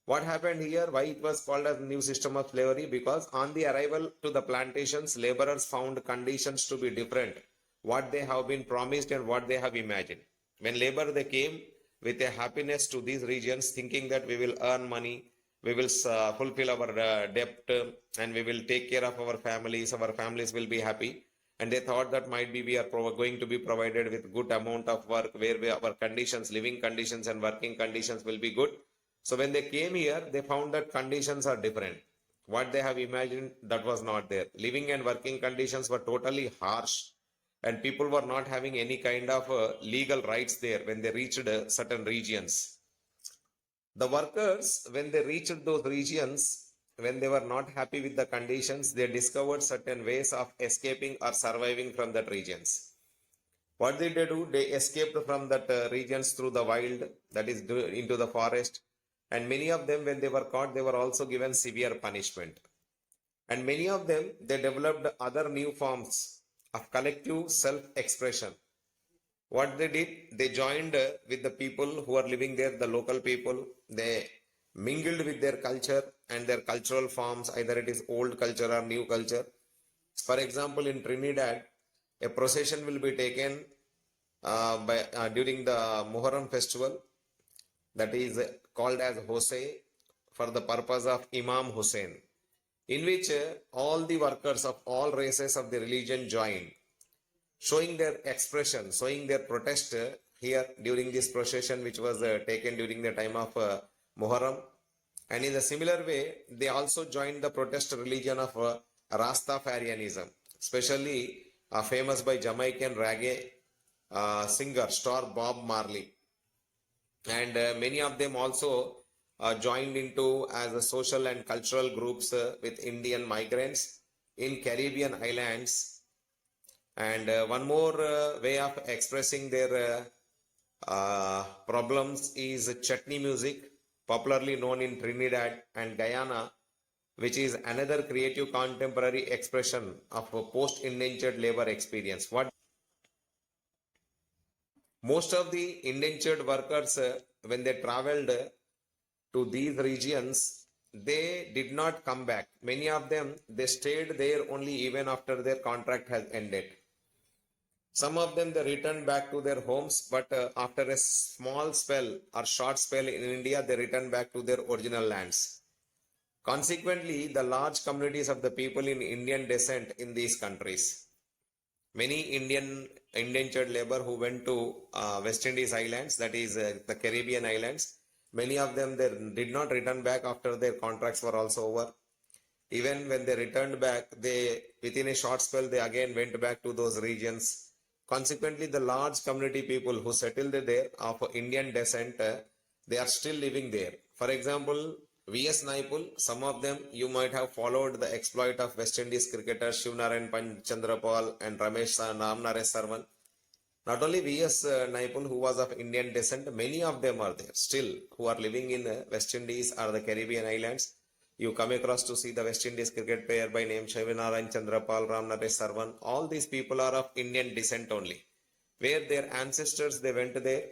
What happened here? Why it was called as new system of slavery? Because on the arrival to the plantations, laborers found conditions to be different, what they have been promised and what they have imagined. When labor they came with a happiness to these regions, thinking that we will earn money, we will fulfill our debt, and we will take care of our families will be happy. And they thought that might be we are going to be provided with good amount of work where our conditions, living conditions and working conditions will be good. So when they came here, they found that conditions are different. What they have imagined, that was not there. Living and working conditions were totally harsh, and people were not having any kind of legal rights there when they reached certain regions. The workers, when they reached those regions, when they were not happy with the conditions, they discovered certain ways of escaping or surviving from that regions. What did they do? They escaped from that regions through the wild, that is into the forest. And many of them, when they were caught, they were also given severe punishment. And many of them, they developed other new forms of collective self-expression. What they did, they joined with the people who are living there, the local people. They mingled with their culture and their cultural forms, either it is old culture or new culture. For example, in Trinidad, a procession will be taken during the Muharram festival, that is called as Hosei, for the purpose of Imam Hussein, in which all the workers of all races of the religion join, showing their expression, showing their protest here during this procession which was taken during the time of Muharram. And in a similar way, they also joined the protest religion of Rastafarianism, especially famous by Jamaican reggae singer star Bob Marley. And many of them also joined into as a social and cultural groups with Indian migrants in Caribbean islands. And one more way of expressing their problems is chutney music, popularly known in Trinidad and Guyana, which is another creative contemporary expression of a post-indentured labor experience. What most of the indentured workers, when they traveled to these regions, they did not come back. Many of them, they stayed there only even after their contract has ended. Some of them, they returned back to their homes, but after a small spell or short spell in India, they returned back to their original lands. Consequently, the large communities of the people in Indian descent in these countries. Many Indian indentured labor who went to West Indies islands, that is the Caribbean islands, many of them they did not return back after their contracts were also over. Even when they returned back, they within a short spell they again went back to those regions. Consequently, the large community people who settled there of Indian descent, they are still living there. For example, V.S. Naipul, some of them you might have followed the exploit of West Indies cricketers Shivnarayan Chandrapal and Ramesh Ramnaresh Sarwan. Not only V.S. Naipul, who was of Indian descent, many of them are there still who are living in West Indies or the Caribbean islands. You come across to see the West Indies cricket player by name Shivnarayan Chandrapal, Ramnaresh Sarwan. All these people are of Indian descent only. Where their ancestors, they went there.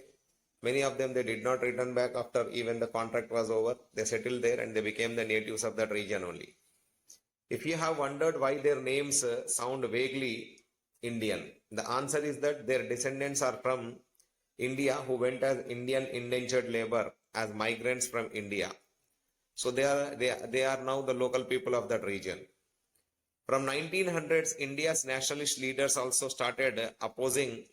Many of them, they did not return back after even the contract was over. They settled there and they became the natives of that region only. If you have wondered why their names sound vaguely Indian, the answer is that their descendants are from India who went as Indian indentured labor as migrants from India. So they are now the local people of that region. From 1900s, India's nationalist leaders also started opposing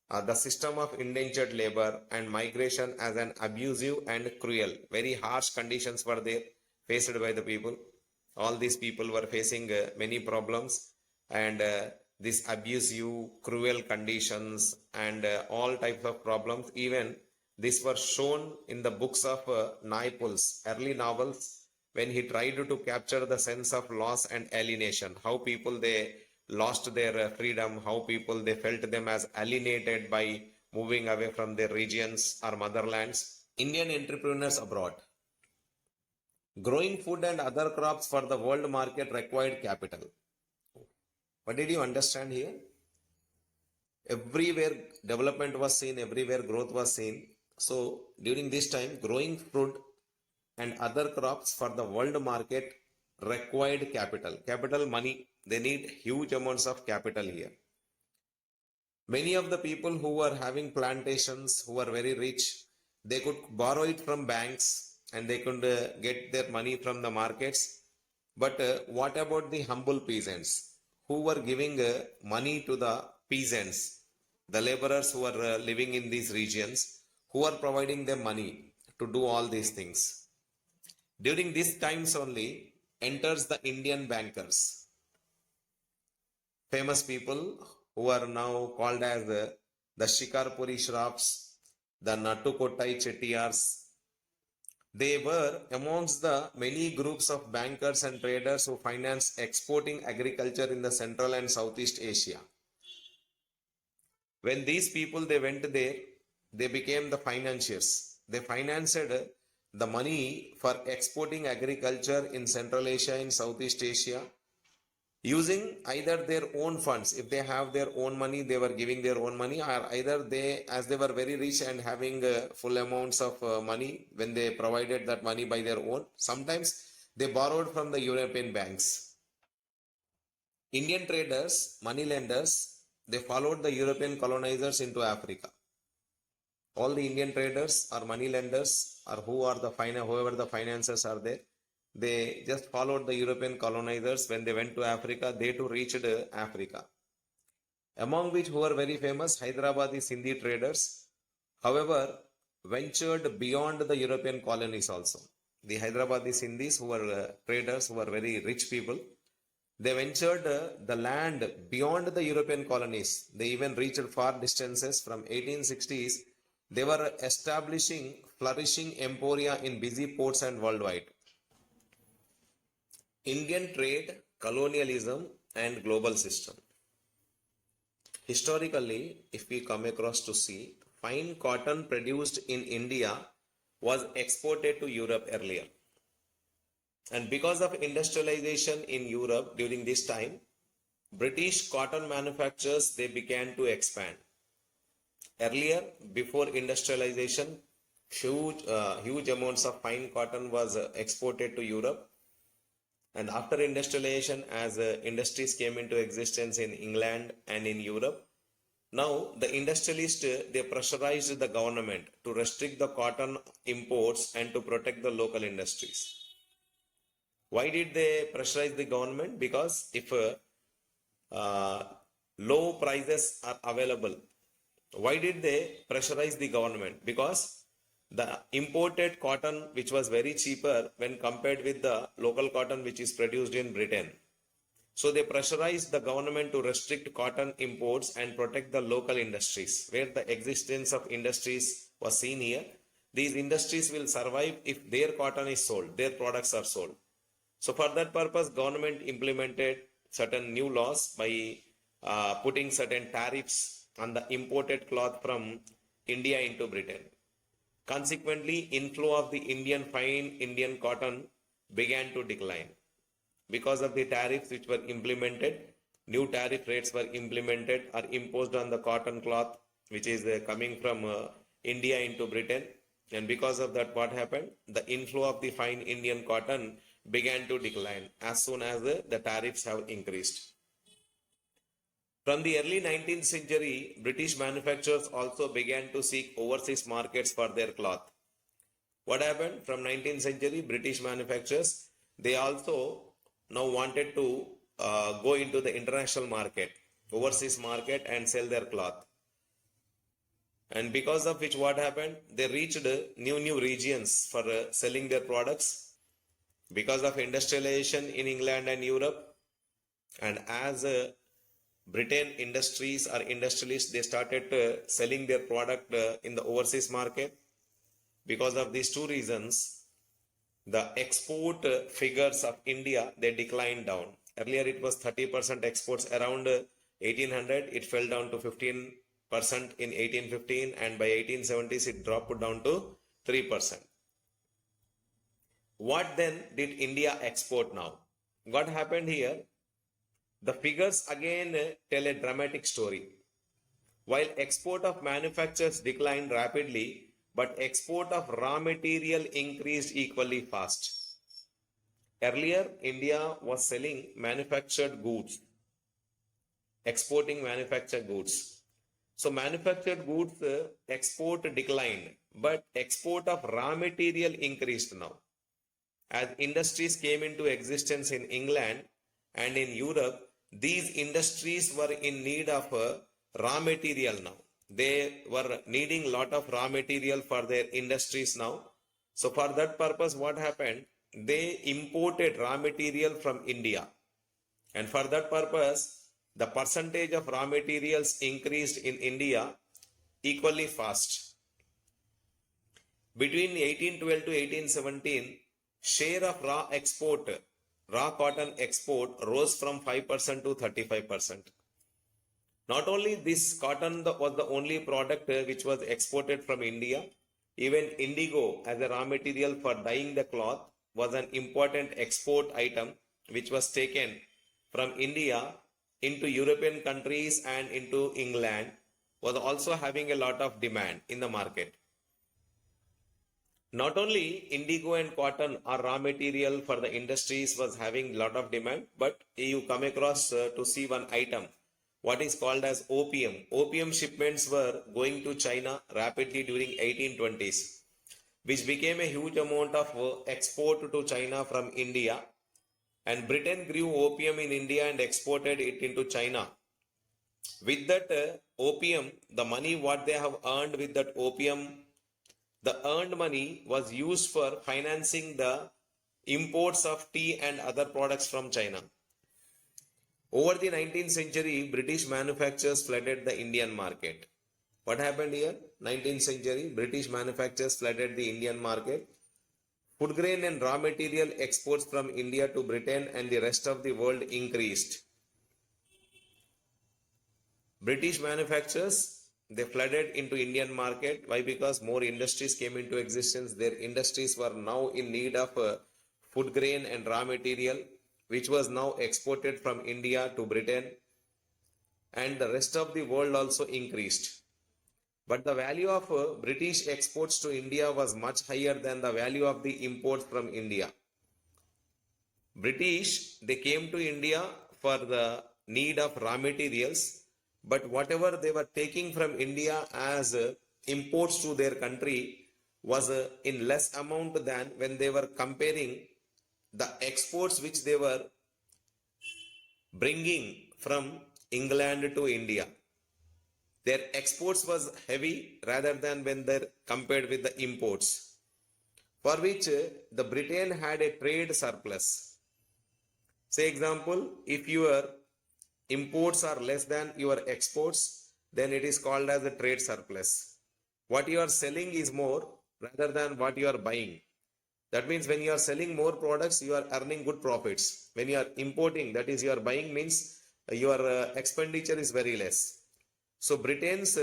the system of indentured labor and migration as an abusive and cruel. Very harsh conditions were there faced by the people. All these people were facing many problems, and these abusive, cruel conditions and all types of problems. Even these were shown in the books of Naipaul's early novels, when he tried to capture the sense of loss and alienation, how people they lost their freedom, how people they felt them as alienated by moving away from their regions or motherlands. Indian entrepreneurs abroad. Growing food and other crops for the world market required capital. What did you understand here? Everywhere development was seen, everywhere growth was seen. So during this time, growing food and other crops for the world market required capital. Capital, money. They need huge amounts of capital here. Many of the people who were having plantations, who were very rich, they could borrow it from banks and they could get their money from the markets. But what about the humble peasants who were giving money to the peasants, the laborers who were living in these regions, who are providing them money to do all these things? During these times only enters the Indian bankers, famous people who are now called as the Shikarpuri Shroffs, the Natukottai Chettiars. They were amongst the many groups of bankers and traders who financed exporting agriculture in the Central and Southeast Asia. When these people they went there, they became the financiers. They financed the money for exporting agriculture in Central Asia, in Southeast Asia, using either their own funds. If they have their own money, they were giving their own money, or either they, as they were very rich and having full amounts of money, when they provided that money by their own, sometimes they borrowed from the European banks. Indian traders, money lenders, they followed the European colonizers into Africa. All the Indian traders or money lenders, or whoever the financiers are there, they just followed the European colonizers. When they went to Africa, they too reached Africa. Among which who were very famous, Hyderabadi Sindhi traders, however, ventured beyond the European colonies also. The Hyderabadi Sindhis, who were traders, who were very rich people, they ventured the land beyond the European colonies. They even reached far distances. From 1860s, they were establishing flourishing emporia in busy ports and worldwide. Indian trade, colonialism and global system. Historically, if we come across to see, fine cotton produced in India was exported to Europe earlier. And because of industrialization in Europe during this time, British cotton manufacturers, they began to expand. Earlier, before industrialization, huge amounts of fine cotton was exported to Europe. And after industrialization, as industries came into existence in England and in Europe, now the industrialists, they pressurized the government to restrict the cotton imports and to protect the local industries. Why did they pressurize the government? Because if low prices are available, why did they pressurize the government? Because the imported cotton, which was very cheaper when compared with the local cotton which is produced in Britain. So they pressurized the government to restrict cotton imports and protect the local industries. Where the existence of industries was seen here, these industries will survive if their cotton is sold, their products are sold. So for that purpose, government implemented certain new laws by putting certain tariffs on the imported cloth from India into Britain. Consequently, inflow of the fine Indian cotton began to decline. Because of the tariffs which were implemented, new tariff rates were implemented or imposed on the cotton cloth which is coming from India into Britain. And because of that, what happened? The inflow of the fine Indian cotton began to decline as soon as the tariffs have increased. From the early 19th century, British manufacturers also began to seek overseas markets for their cloth. What happened? From 19th century, British manufacturers, they also now wanted to go into the international market, overseas market, and sell their cloth. And because of which what happened, they reached new regions for selling their products because of industrialization in England and Europe. And as Britain industries or industrialists, they started selling their product in the overseas market. Because of these two reasons, the export figures of India, they declined down. Earlier it was 30% exports. Around 1800 it fell down to 15% in 1815, and by 1870s it dropped down to 3%. What then did India export now? What happened here? The figures again tell a dramatic story. While export of manufactures declined rapidly, but export of raw material increased equally fast. Earlier, India was selling manufactured goods, exporting manufactured goods. So manufactured goods export declined, but export of raw material increased now. As industries came into existence in England and in Europe, these industries were in need of raw material now. They were needing a lot of raw material for their industries now. So for that purpose, what happened? They imported raw material from India. And for that purpose, the percentage of raw materials increased in India equally fast. Between 1812 to 1817, share of raw cotton export rose from 5% to 35%. Not only this cotton was the only product which was exported from India, even indigo as a raw material for dyeing the cloth was an important export item which was taken from India into European countries and into England, was also having a lot of demand in the market. Not only indigo and cotton are raw material for the industries was having a lot of demand, but you come across to see one item, what is called as opium. Opium shipments were going to China rapidly during 1820s, which became a huge amount of export to China from India. And Britain grew opium in India and exported it into China. With that opium, the money what they have earned with that opium, the earned money was used for financing the imports of tea and other products from China. Over the 19th century, British manufacturers flooded the Indian market. What happened here? 19th century, British manufacturers flooded the Indian market. Food grain and raw material exports from India to Britain and the rest of the world increased. British manufacturers, they flooded into Indian market. Why? Because more industries came into existence. Their industries were now in need of food grain and raw material, which was now exported from India to Britain, and the rest of the world also increased. But the value of British exports to India was much higher than the value of the imports from India. British, they came to India for the need of raw materials, but whatever they were taking from India as imports to their country was in less amount than when they were comparing the exports which they were bringing from England to India. Their exports was heavy rather than when they're compared with the imports, for which the Britain had a trade surplus. Say example, if your imports are less than your exports, then it is called as a trade surplus. What you are selling is more rather than what you are buying. That means when you are selling more products, you are earning good profits. When you are importing, that is you are buying, means your expenditure is very less. So Britain's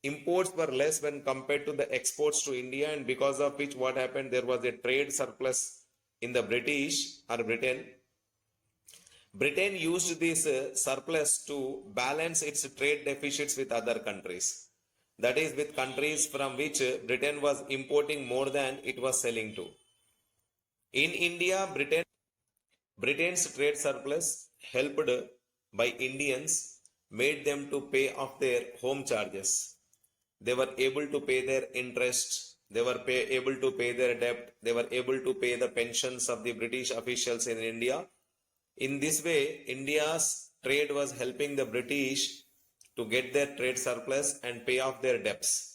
imports were less when compared to the exports to India, and because of which what happened, there was a trade surplus in the British or Britain. Britain used this surplus to balance its trade deficits with other countries. That is, with countries from which Britain was importing more than it was selling to. In India, Britain's trade surplus helped by Indians made them to pay off their home charges. They were able to pay their interest. They were able to pay their debt. They were able to pay the pensions of the British officials in India. In this way, India's trade was helping the British to get their trade surplus and pay off their debts.